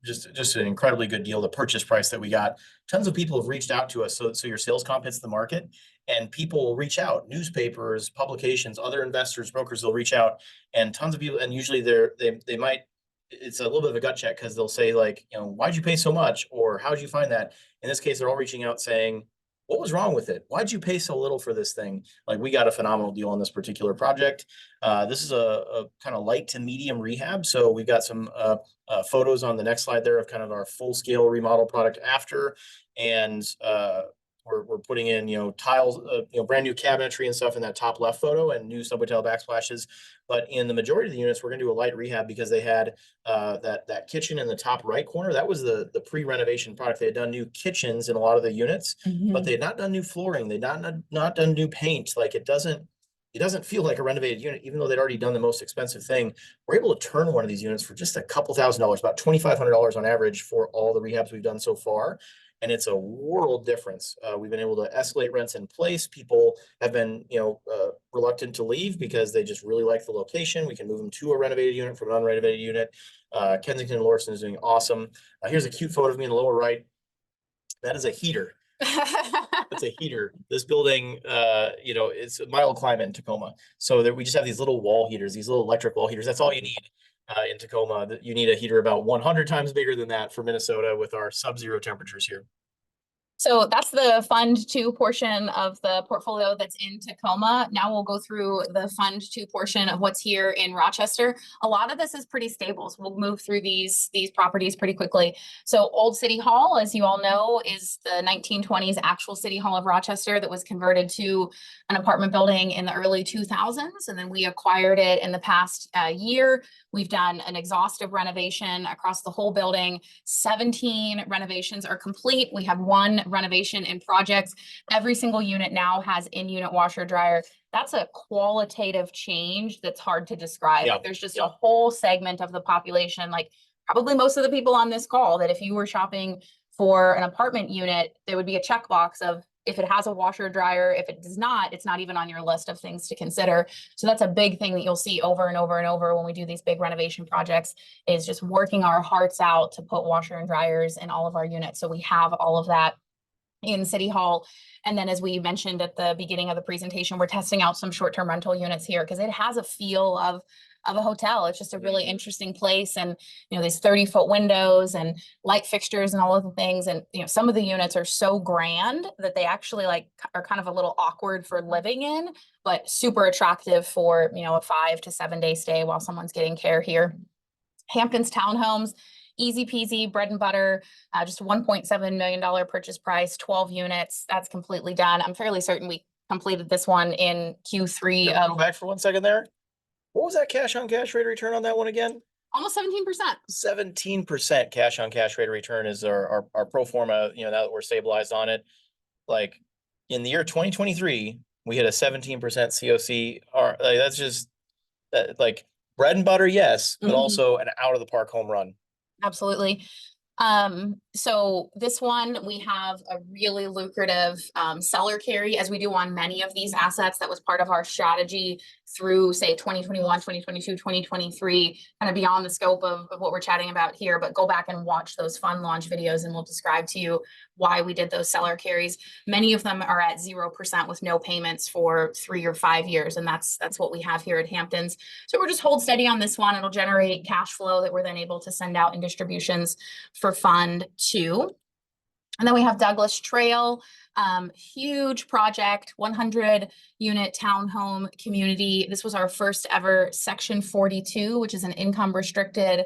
just an incredibly good deal. The purchase price that we got. Tons of people have reached out to us. So your sales comp hits the market, and people will reach out. Newspapers, publications, other investors, brokers will reach out, and tons of people. And usually they might. It's a little bit of a gut check because they'll say like, why'd you pay so much, or how'd you find that? In this case, they're all reaching out saying, what was wrong with it? Why'd you pay so little for this thing? Like, we got a phenomenal deal on this particular project. This is a kind of light to medium rehab. So we've got some photos on the next slide there of kind of our full scale remodel product after. And we're putting in, tiles, brand new cabinetry and stuff in that top left photo, and new subway tile backsplashes. But in the majority of the units, we're going to do a light rehab because they had that kitchen in the top right corner. That was the pre-renovation product. They had done new kitchens in a lot of the units, but they had not done new flooring. They'd not done new paint. Like, it doesn't feel like a renovated unit, even though they'd already done the most expensive thing. We're able to turn one of these units for just a couple $1,000s, about $2,500 on average for all the rehabs we've done so far. And it's a world difference. We've been able to escalate rents in place. People have been, reluctant to leave because they just really like the location. We can move them to a renovated unit from an unrenovated unit. Kensington and Lorison is doing awesome. Here's a cute photo of me in the lower right. That is a heater. That's a heater. This building, it's a mild climate in Tacoma. So we just have these little wall heaters, these little electric wall heaters. That's all you need in Tacoma. You need a heater about 100 times bigger than that for Minnesota with our sub-zero temperatures here. So that's the Fund 2 portion of the portfolio that's in Tacoma. Now we'll go through the Fund 2 portion of what's here in Rochester. A lot of this is pretty stable, so we'll move through these properties pretty quickly. So Old City Hall, as you all know, is the 1920s actual City Hall of Rochester that was converted to an apartment building in the early 2000s, and then we acquired it in the past year. We've done an exhaustive renovation across the whole building. 17 renovations are complete. We have 1 renovation in projects. Every single unit now has in-unit washer dryer. That's a qualitative change that's hard to describe. Yeah. There's just a whole segment of the population, like probably most of the people on this call, that if you were shopping for an apartment unit, there would be a checkbox of if it has a washer dryer. If it does not, it's not even on your list of things to consider. So that's a big thing that you'll see over and over and over when we do these big renovation projects, is just working our hearts out to put washer and dryers in all of our units. So we have all of that in City Hall. And then, as we mentioned at the beginning of the presentation, we're testing out some short-term rental units here because it has a feel of a hotel. It's just a really interesting place. And, these 30-foot windows and light fixtures and all of the things. And, some of the units are so grand that they actually are kind of a little awkward for living in, but super attractive for, a 5 to 7 day stay while someone's getting care here. Hamptons Townhomes, easy peasy, bread and butter, just $1.7 million purchase price, 12 units. That's completely done. I'm fairly certain we completed this one in Q3. Go back for 1 second there. What was that cash on cash rate of return on that one again? Almost 17%. 17% cash on cash rate of return is our pro forma, now that we're stabilized on it. Like, in the year 2023, we hit a 17% COC. That's just like bread and butter, yes, but also an out of the park home run. Absolutely. So this one, we have a really lucrative seller carry, as we do on many of these assets. That was part of our strategy through, say, 2021, 2022, 2023, kind of beyond the scope of what we're chatting about here. But go back and watch those fund launch videos and we'll describe to you why we did those seller carries. Many of them are at 0% with no payments for 3 or 5 years. And that's what we have here at Hamptons. So we're just hold steady on this one. It'll generate cash flow that we're then able to send out in distributions for Fund 2. And then we have Douglas Trail, huge project, 100 unit townhome community. This was our first ever Section 42, which is an income restricted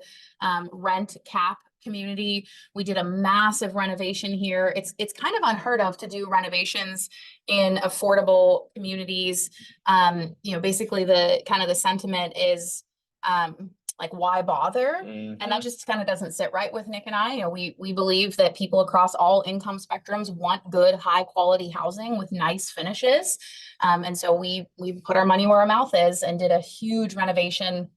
rent cap community. We did a massive renovation here. It's kind of unheard of to do renovations in affordable communities. Basically the kind of the sentiment is like, why bother? And that just kind of doesn't sit right with Nick and I. We believe that people across all income spectrums want good, high quality housing with nice finishes. And so we put our money where our mouth is and did a huge renovation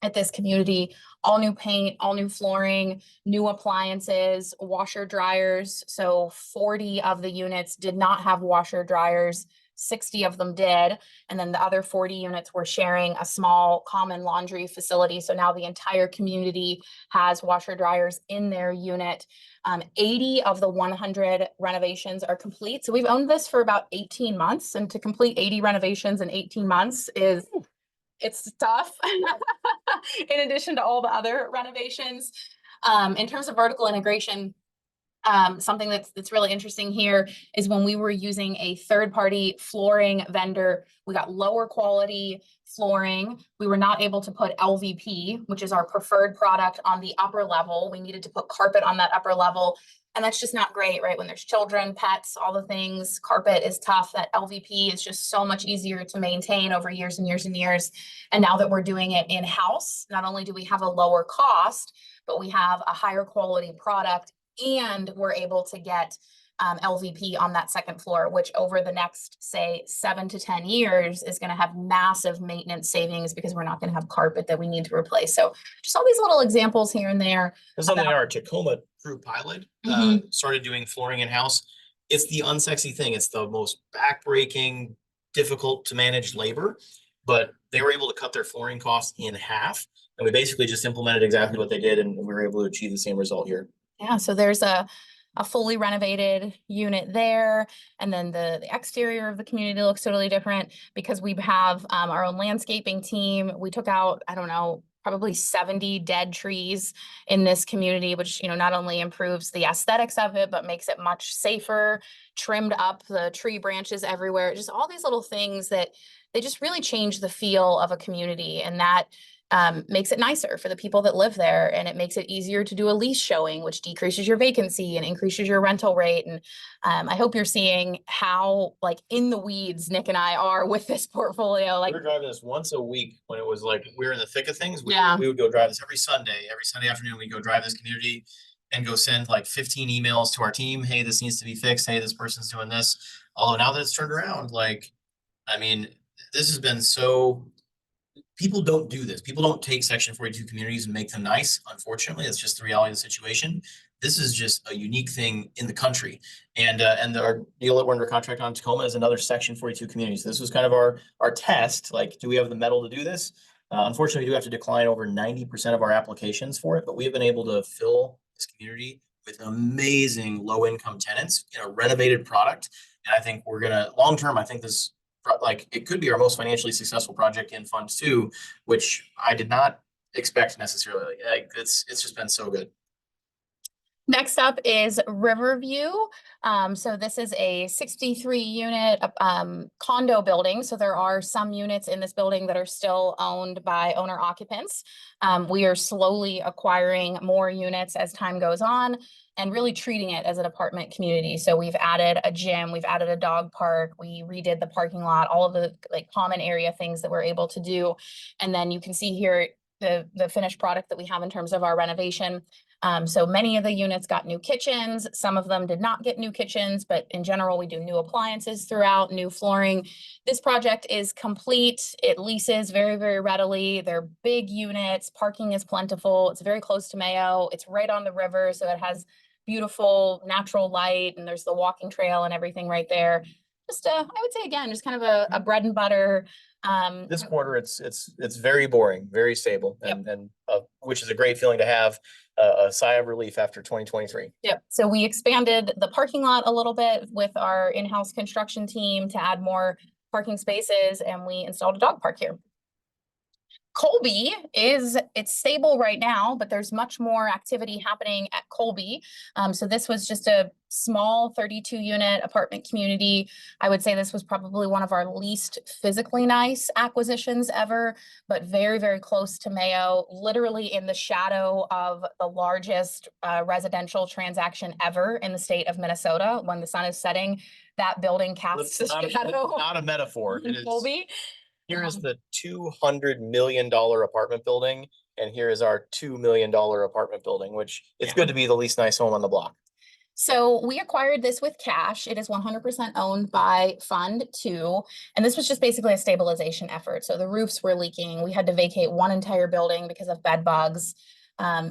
at this community, all new paint, all new flooring, new appliances, washer dryers. So 40 of the units did not have washer dryers. 60 of them did. And then the other 40 units were sharing a small common laundry facility. So now the entire community has washer dryers in their unit. 80 of the 100 renovations are complete. So we've owned this for about 18 months, and to complete 80 renovations in 18 months it's tough in addition to all the other renovations. In terms of vertical integration, something that's really interesting here is when we were using a third-party flooring vendor, we got lower quality flooring. We were not able to put LVP, which is our preferred product, on the upper level. We needed to put carpet on that upper level. And that's just not great, right? When there's children, pets, all the things, carpet is tough. That LVP is just so much easier to maintain over years and years and years. And now that we're doing it in-house, not only do we have a lower cost, but we have a higher quality product, and we're able to get LVP on that second floor, which over the next, say, 7 to 10 years is going to have massive maintenance savings because we're not going to have carpet that we need to replace. So just all these little examples here and there. There's something in our Tacoma crew pilot started doing flooring in-house. It's the unsexy thing. It's the most backbreaking, difficult to manage labor, but they were able to cut their flooring costs in half. And we basically just implemented exactly what they did, and we were able to achieve the same result here. Yeah, so there's a fully renovated unit there. And then the exterior of the community looks totally different because we have our own landscaping team. We took out, I don't know, probably 70 dead trees in this community, which, not only improves the aesthetics of it, but makes it much safer, trimmed up the tree branches everywhere. Just all these little things that they just really change the feel of a community. And that makes it nicer for the people that live there, and it makes it easier to do a lease showing, which decreases your vacancy and increases your rental rate. And I hope you're seeing how in the weeds Nick and I are with this portfolio. We were driving this once a week when it was we were in the thick of things. We would go drive this every Sunday afternoon. We go drive this community and go send 15 emails to our team. Hey, this needs to be fixed. Hey, this person's doing this. Although now that it's turned around, this has been so. People don't do this. People don't take Section 42 communities and make them nice. Unfortunately, that's just the reality of the situation. This is just a unique thing in the country. And our deal that we're under contract on Tacoma is another Section 42 community. So this was kind of our test. Do we have the mettle to do this? Unfortunately, we do have to decline over 90% of our applications for it, but we have been able to fill this community with amazing low-income tenants in a renovated product. And I think we're gonna, long term, I think this, it could be our most financially successful project in Fund 2, which I did not expect necessarily. It's just been so good. Next up is Riverview. So this is a 63 unit condo building. So there are some units in this building that are still owned by owner occupants. We are slowly acquiring more units as time goes on and really treating it as an apartment community. So we've added a gym, we've added a dog park, we redid the parking lot, all of the common area things that we're able to do. And then you can see here the finished product that we have in terms of our renovation. So many of the units got new kitchens. Some of them did not get new kitchens, but in general, we do new appliances throughout, new flooring. This project is complete. It leases very, very readily. They're big units. Parking is plentiful. It's very close to Mayo. It's right on the river, so it has beautiful natural light, and there's the walking trail and everything right there. Just I would say, again, just kind of a bread and butter. This quarter, it's very boring, very stable, and which is a great feeling to have. A sigh of relief after 2023. Yep. So we expanded the parking lot a little bit with our in-house construction team to add more parking spaces, and we installed a dog park here. Colby it's stable right now, but there's much more activity happening at Colby. So this was just a small 32 unit apartment community. I would say this was probably one of our least physically nice acquisitions ever, but very, very close to Mayo, literally in the shadow of the largest residential transaction ever in the state of Minnesota. When the sun is setting, that building casts a shadow. Not a metaphor. It is. Colby. Here is the $200 million apartment building, and here is our $2 million apartment building, which it's good to be the least nice home on the block. So we acquired this with cash. It is 100% owned by Fund Two. And this was just basically a stabilization effort. So the roofs were leaking. We had to vacate one entire building because of bed bugs.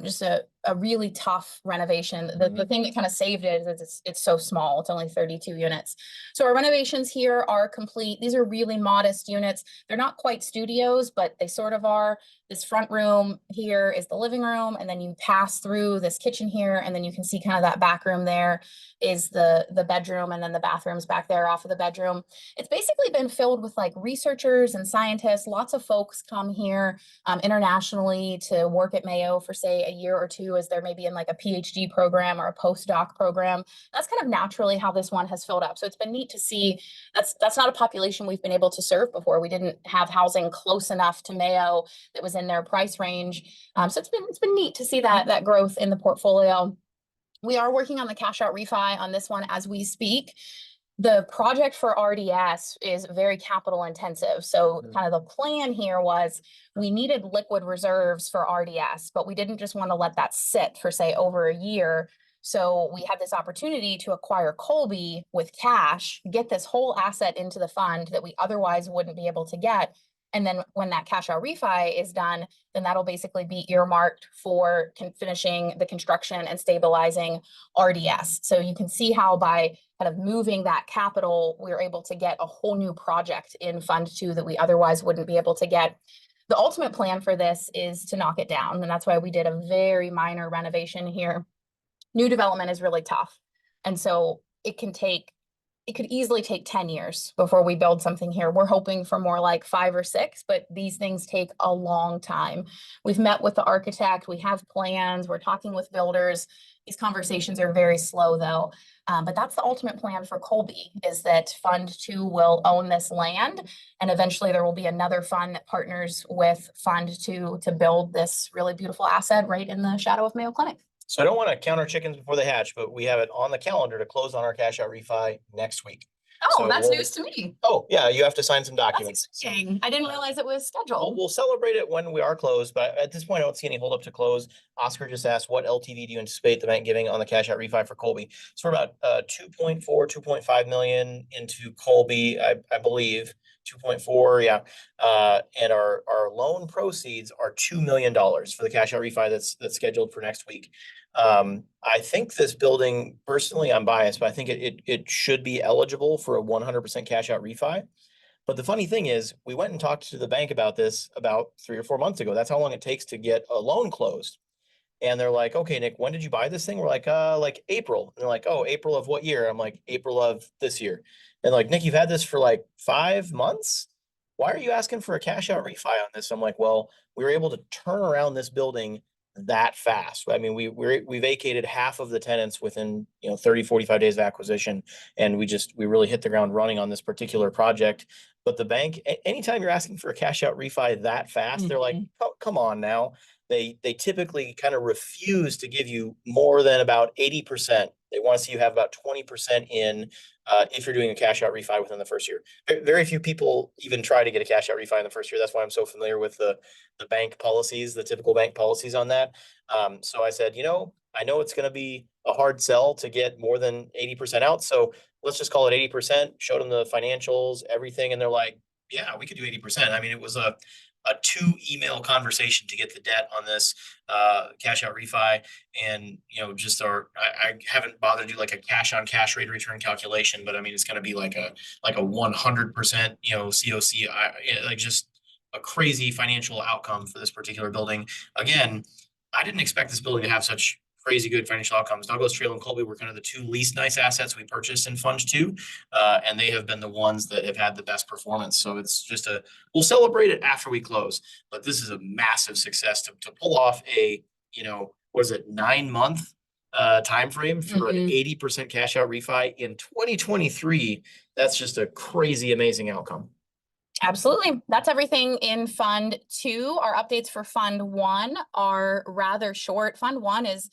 Just a really tough renovation. The thing that kind of saved it is it's so small. It's only 32 units. So our renovations here are complete. These are really modest units. They're not quite studios, but they sort of are. This front room here is the living room, and then you pass through this kitchen here, and then you can see kind of that back room there is the bedroom, and then the bathrooms back there off of the bedroom. It's basically been filled with like researchers and scientists. Lots of folks come here internationally to work at Mayo for say a year or two as they're maybe in like a PhD program or a postdoc program. That's kind of naturally how this one has filled up. So it's been neat to see. That's not a population we've been able to serve before. We didn't have housing close enough to Mayo that was in their price range. So it's been neat to see that growth in the portfolio. We are working on the cash out refi on this one as we speak. The project for RDS is very capital intensive. So kind of the plan here was we needed liquid reserves for RDS, but we didn't just want to let that sit for say over a year. So we had this opportunity to acquire Colby with cash, get this whole asset into the fund that we otherwise wouldn't be able to get. And then when that cash out refi is done, then that'll basically be earmarked for finishing the construction and stabilizing RDS. So you can see how by kind of moving that capital, we're able to get a whole new project in Fund Two that we otherwise wouldn't be able to get. The ultimate plan for this is to knock it down. And that's why we did a very minor renovation here. New development is really tough. And so it could easily take 10 years before we build something here. We're hoping for more like 5 or 6, but these things take a long time. We've met with the architect, we have plans, we're talking with builders. These conversations are very slow though. But that's the ultimate plan for Colby, is that Fund Two will own this land, and eventually there will be another fund that partners with Fund Two to build this really beautiful asset right in the shadow of Mayo Clinic. So I don't want to count our chickens before they hatch, but we have it on the calendar to close on our cash out refi next week. Oh, so that's news to me. Oh, yeah, you have to sign some documents. That's exciting. I didn't realize it was scheduled. We'll celebrate it when we are closed, but at this point, I don't see any hold up to close. Oscar just asked, what LTV do you anticipate the bank giving on the cash out refi for Colby? So we're about 2.4, 2.5 million into Colby, I believe. 2.4, yeah. And our loan proceeds are $2 million for the cash out refi that's scheduled for next week. I think this building, personally, I'm biased, but I think it should be eligible for a 100% cash out refi. But the funny thing is, we went and talked to the bank about this about 3 or 4 months ago. That's how long it takes to get a loan closed. And they're like, okay, Nick, when did you buy this thing? We're like April. And they're like, oh, April of what year? I'm like, April of this year. And like, Nick, you've had this for like 5 months. Why are you asking for a cash out refi on this? I'm like, well, we were able to turn around this building that fast. I mean, we vacated half of the tenants within 30, 45 days of acquisition, and we really hit the ground running on this particular project. But the bank, anytime you're asking for a cash out refi that fast, they're like, oh, come on now. They typically kind of refuse to give you more than about 80%. They want to see you have about 20% in if you're doing a cash out refi within the first year. Very few people even try to get a cash out refi in the first year. That's why I'm so familiar with the bank policies, the typical bank policies on that. So I said, I know it's going to be a hard sell to get more than 80% out. So let's just call it 80%, showed them the financials, everything. And they're like, yeah, we could do 80%. I mean, it was a 2 email conversation to get the debt on this cash out refi. And, I haven't bothered to do like a cash on cash rate of return calculation, but I mean, it's going to be like a 100%, COC, like just a crazy financial outcome for this particular building. Again, I didn't expect this building to have such crazy good financial outcomes. Douglas Trail and Colby were kind of the 2 least nice assets we purchased in Fund Two, and they have been the ones that have had the best performance. So it's just we'll celebrate it after we close, but this is a massive success to pull off a, what is it, 9-month timeframe for an Mhm. 80% cash out refi in 2023. That's just a crazy, amazing outcome. Absolutely. That's everything in Fund 2. Our updates for Fund 1 are rather short. Fund 1 is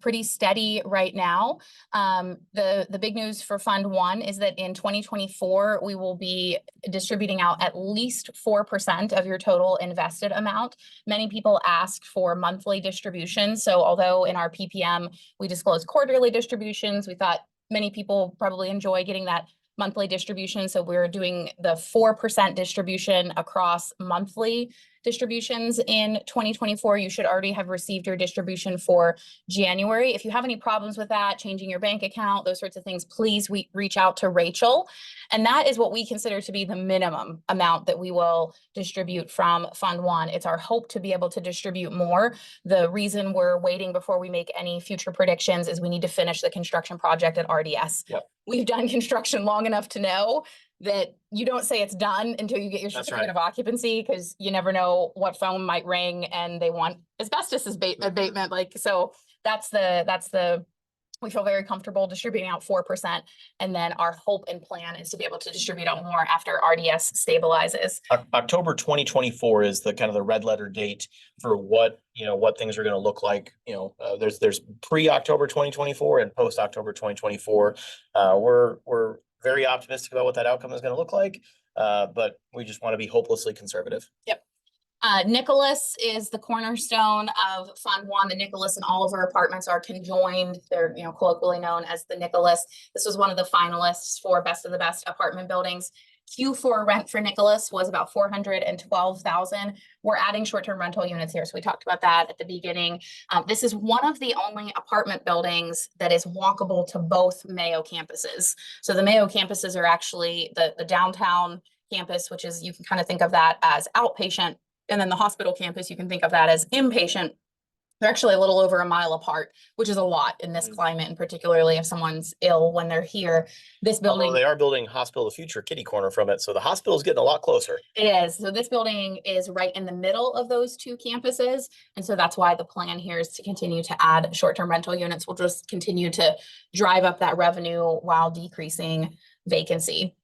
pretty steady right now. The big news for Fund 1 is that in 2024, we will be distributing out at least 4% of your total invested amount. Many people ask for monthly distributions. So although in our PPM, we disclose quarterly distributions, we thought many people probably enjoy getting that monthly distribution. So we're doing the 4% distribution across monthly distributions in 2024. You should already have received your distribution for January. If you have any problems with that, changing your bank account, those sorts of things, please reach out to Rachel. And that is what we consider to be the minimum amount that we will distribute from Fund 1. It's our hope to be able to distribute more. The reason we're waiting before we make any future predictions is we need to finish the construction project at RDS. Yep. We've done construction long enough to know that you don't say it's done until you get your certificate of occupancy, because you never know what phone might ring and they want asbestos abatement. Like, so we feel very comfortable distributing out 4. And then our hope and plan is to be able to distribute out more after RDS stabilizes. October 2024 is the kind of the red letter date for what things are going to look like. There's pre-October 2024 and post-October 2024. We're very optimistic about what that outcome is going to look like, but we just want to be hopelessly conservative. Yep. Nicholas is the cornerstone of Fund 1. The Nicholas and all of our apartments are conjoined. They're, colloquially known as the Nicholas. This was one of the finalists for Best of the Best apartment buildings. Q4 rent for Nicholas was about $412,000. We're adding short-term rental units here, so we talked about that at the beginning. This is one of the only apartment buildings that is walkable to both Mayo campuses. So the Mayo campuses are actually the downtown campus, which is, you can kind of think of that as outpatient, and then the hospital campus, you can think of that as inpatient. They're actually a little over a mile apart, which is a lot in this climate, and particularly if someone's ill when they're here. This building, although they are building Hospital of the Future kitty corner from it, so the hospital is getting a lot closer. It is. So this building is right in the middle of those two campuses, and so that's why the plan here is to continue to add short-term rental units. We'll just continue to drive up that revenue while decreasing vacancy.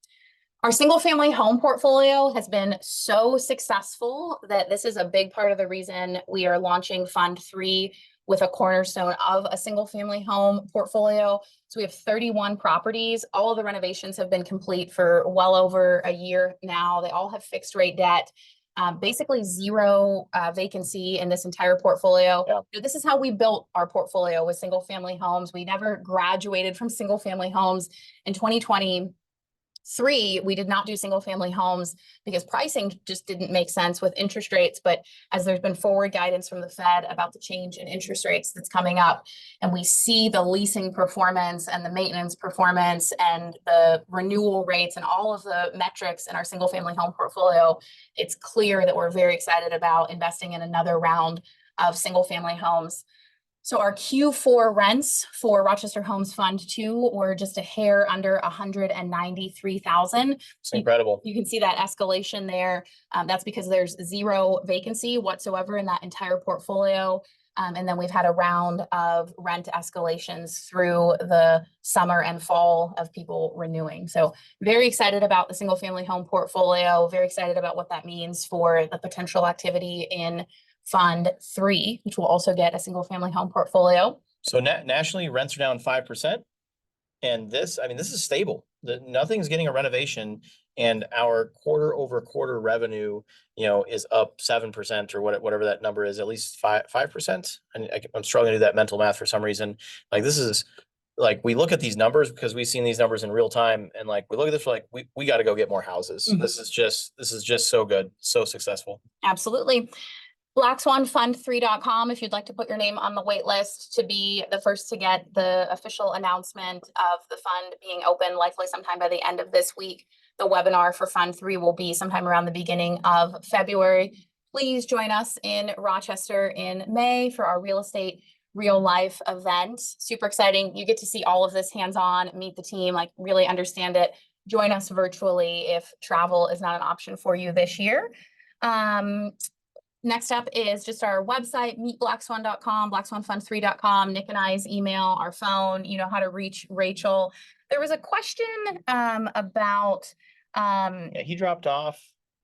Our single family home portfolio has been so successful that this is a big part of the reason we are launching Fund 3 with a cornerstone of a single family home portfolio. So we have 31 properties. All of the renovations have been complete for well over a year now. They all have fixed rate debt. Basically zero vacancy in this entire portfolio. Yeah. This is how we built our portfolio with single family homes. We never graduated from single family homes. In 2023, we did not do single family homes because pricing just didn't make sense with interest rates. But as there's been forward guidance from the Fed about the change in interest rates that's coming up, and we see the leasing performance and the maintenance performance and the renewal rates and all of the metrics in our single family home portfolio, it's clear that we're very excited about investing in another round of single family homes. So our Q4 rents for Rochester Homes Fund 2 were just a hair under $193,000. It's incredible. You can see that escalation there. That's because there's zero vacancy whatsoever in that entire portfolio. And then we've had a round of rent escalations through the summer and fall of people renewing. So very excited about the single family home portfolio, very excited about what that means for the potential activity in Fund 3, which will also get a single family home portfolio. So nationally, rents are down 5%. And this is stable. Nothing's getting a renovation, and our quarter over quarter revenue, is up 7% or whatever that number is, at least 5%. And I'm struggling to do that mental math for some reason. Like, this is like, we look at these numbers because we've seen these numbers in real time, and like, we look at this, we're like, we got to go get more houses. Mm-hmm. This is just so good, so successful. Absolutely. BlackSwanFund3.com if you'd like to put your name on the wait list to be the first to get the official announcement of the fund being open, likely sometime by the end of this week. The webinar for Fund 3 will be sometime around the beginning of February. Please join us in Rochester in May for our real estate, real life event. Super exciting. You get to see all of this hands-on, meet the team, like really understand it. Join us virtually if travel is not an option for you this year. Next up is just our website, meetblackswan.com, blackswanfund3.com, Nick and I's email, our phone, you know how to reach Rachel. There was a question about Yeah, he dropped off.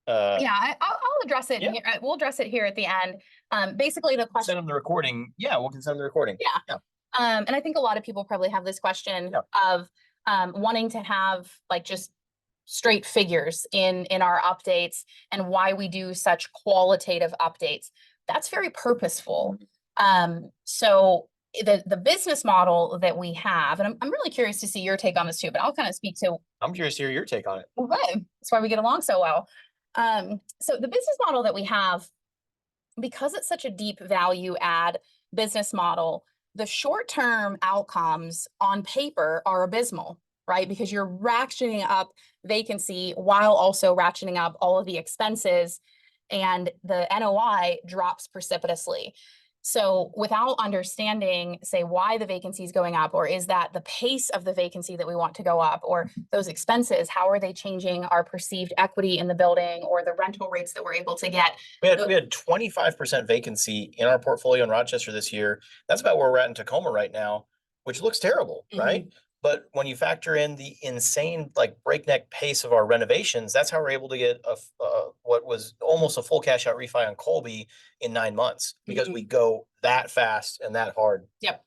yeah, I'll address it Yeah. here. We'll address it here at the end. Basically the Send question, him the recording. Yeah, we'll send him the recording. yeah. Yeah. And I think a lot of people probably have this question Yeah. of wanting to have like just straight figures in our updates and why we do such qualitative updates. That's very purposeful. So the business model that we have, and I'm really curious to see your take on this too, but I'll kind of speak to. I'm curious to hear your take on it. Okay, that's why we get along so well. So the business model that we have, because it's such a deep value add business model, the short-term outcomes on paper are abysmal, right? Because you're ratcheting up vacancy while also ratcheting up all of the expenses, and the NOI drops precipitously. So without understanding, say, why the vacancy is going up, or is that the pace of the vacancy that we want to go up, or those expenses, how are they changing our perceived equity in the building or the rental rates that we're able to get? We had 25% vacancy in our portfolio in Rochester this year. That's about where we're at in Tacoma right now, which looks terrible, right? But when you factor in the insane, like breakneck pace of our renovations, that's how we're able to get what was almost a full cash out refi on Colby in 9 months, because we go that fast and that hard. Yep.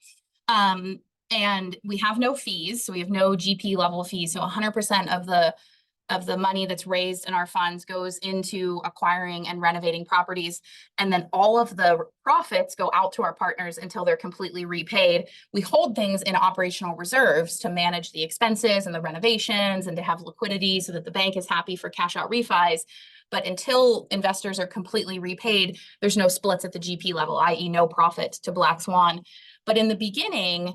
And we have no fees, so we have no GP level fees. So 100% of the money that's raised in our funds goes into acquiring and renovating properties. And then all of the profits go out to our partners until they're completely repaid. We hold things in operational reserves to manage the expenses and the renovations and to have liquidity so that the bank is happy for cash out refis. But until investors are completely repaid, there's no splits at the GP level, i.e. no profit to Black Swan. But in the beginning,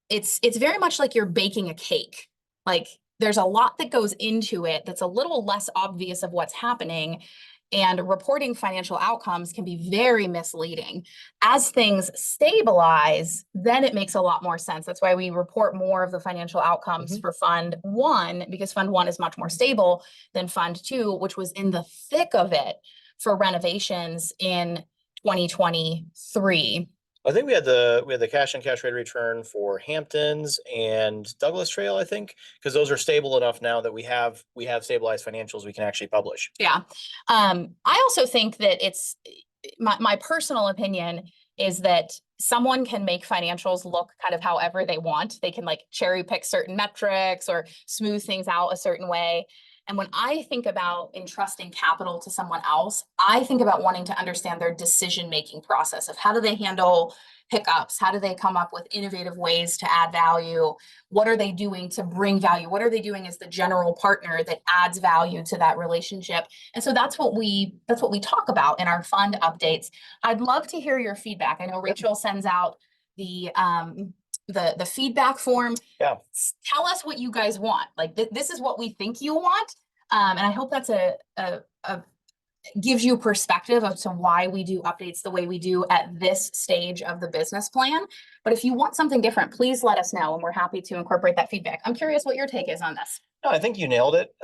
it's very much like you're baking a cake. Like there's a lot that goes into it that's a little less obvious of what's happening, and reporting financial outcomes can be very misleading. As things stabilize, then it makes a lot more sense. That's why we report more of the financial outcomes for Fund 1, because Fund 1 is much more stable than Fund 2, which was in the thick of it for renovations in 2023. I think we had the cash and cash rate of return for Hamptons and Douglas Trail, I think, because those are stable enough now that we have stabilized financials we can actually publish. Yeah. I also think that it's my personal opinion is that someone can make financials look kind of however they want. They can like cherry pick certain metrics or smooth things out a certain way. And when I think about entrusting capital to someone else, I think about wanting to understand their decision-making process of how do they handle hiccups? How do they come up with innovative ways to add value? What are they doing to bring value? What are they doing as the general partner that adds value to that relationship? And so that's what we talk about in our fund updates. I'd love to hear your feedback. I know Rachel sends out the feedback form. Yeah. Tell us what you guys want. Like this is what we think you want. And I hope that's a gives you perspective as to why we do updates the way we do at this stage of the business plan. But if you want something different, please let us know, and we're happy to incorporate that feedback. I'm curious what your take is on this. No, I think you nailed it.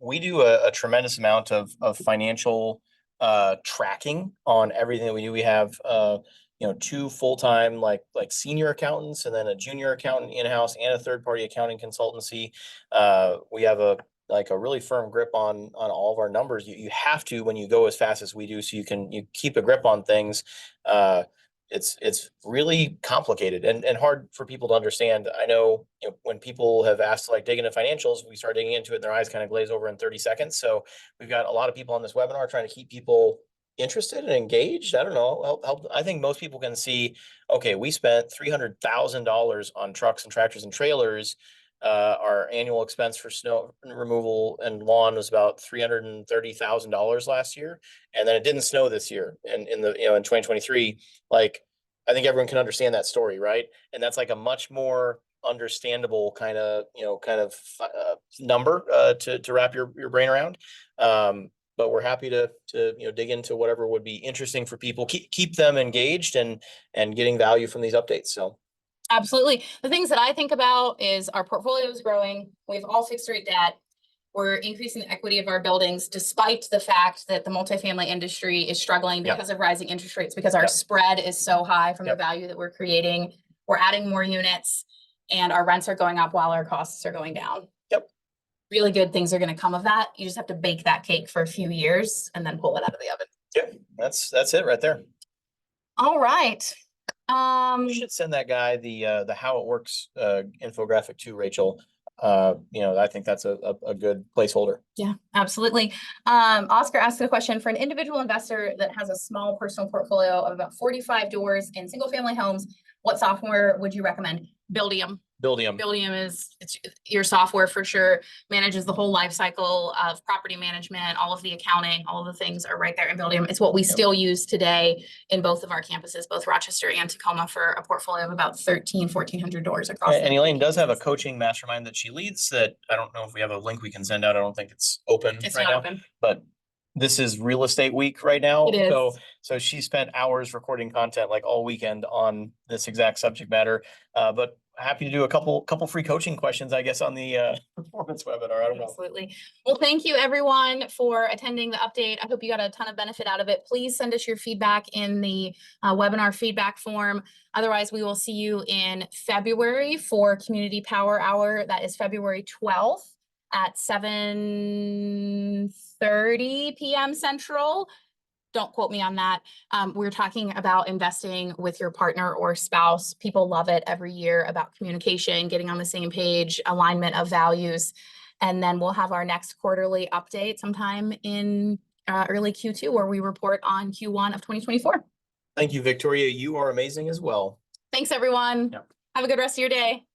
We do a tremendous amount of financial tracking on everything that we do. We have 2 full-time like senior accountants, and then a junior accountant in-house and a third-party accounting consultancy. We have a really firm grip on all of our numbers. You have to when you go as fast as we do, so you keep a grip on things. It's really complicated and hard for people to understand. I know, when people have asked to like dig into financials, we start digging into it and their eyes kind of glaze over in 30 seconds. So we've got a lot of people on this webinar trying to keep people interested and engaged. I don't know. I think most people can see, okay, we spent $300,000 on trucks and tractors and trailers. Our annual expense for snow removal and lawn was about $330,000 last year, and then it didn't snow this year. And in 2023, like I think everyone can understand that story, right? And that's like a much more understandable kind of number to wrap your brain around. But we're happy to dig into whatever would be interesting for people, keep them engaged and getting value from these updates. So. Absolutely. The things that I think about is our portfolio is growing. We have all fixed rate debt. We're increasing the equity of our buildings despite the fact that the multifamily industry is struggling because of rising interest rates, because our spread is so high from the value that we're creating. We're adding more units and our rents are going up while our costs are going down. Really good things are going to come of that. You just have to bake that cake for a few years and then pull it out of the oven. Yeah, that's it right there. All right. You should send that guy the how it works infographic too, Rachel. I think that's a good placeholder. Yeah, absolutely. Oscar asked a question: for an individual investor that has a small personal portfolio of about 45 doors in single family homes, what software would you recommend? Buildium. Buildium is your software for sure, manages the whole life cycle of property management, all of the accounting, all of the things are right there in Buildium. It's what we still use today in both of our campuses, both Rochester and Tacoma, for a portfolio of about 1,400 doors across. And Elaine does have a coaching mastermind that she leads that I don't know if we have a link we can send out. I don't think it's open right now, but this is real estate week right now. It is. So she spent hours recording content like all weekend on this exact subject matter. But happy to do a couple free coaching questions, I guess, on the performance webinar. I don't know. Absolutely. Well, thank you everyone for attending the update. I hope you got a ton of benefit out of it. Please send us your feedback in the webinar feedback form. Otherwise, we will see you in February for Community Power Hour. That is February 12th at 7:30 p.m. Central. Don't quote me on that. We're talking about investing with your partner or spouse. People love it every year, about communication, getting on the same page, alignment of values. And then we'll have our next quarterly update sometime in early Q2, where we report on Q1 of 2024. Thank you, Victoria. You are amazing as well. Thanks, everyone. Have a good rest of your day.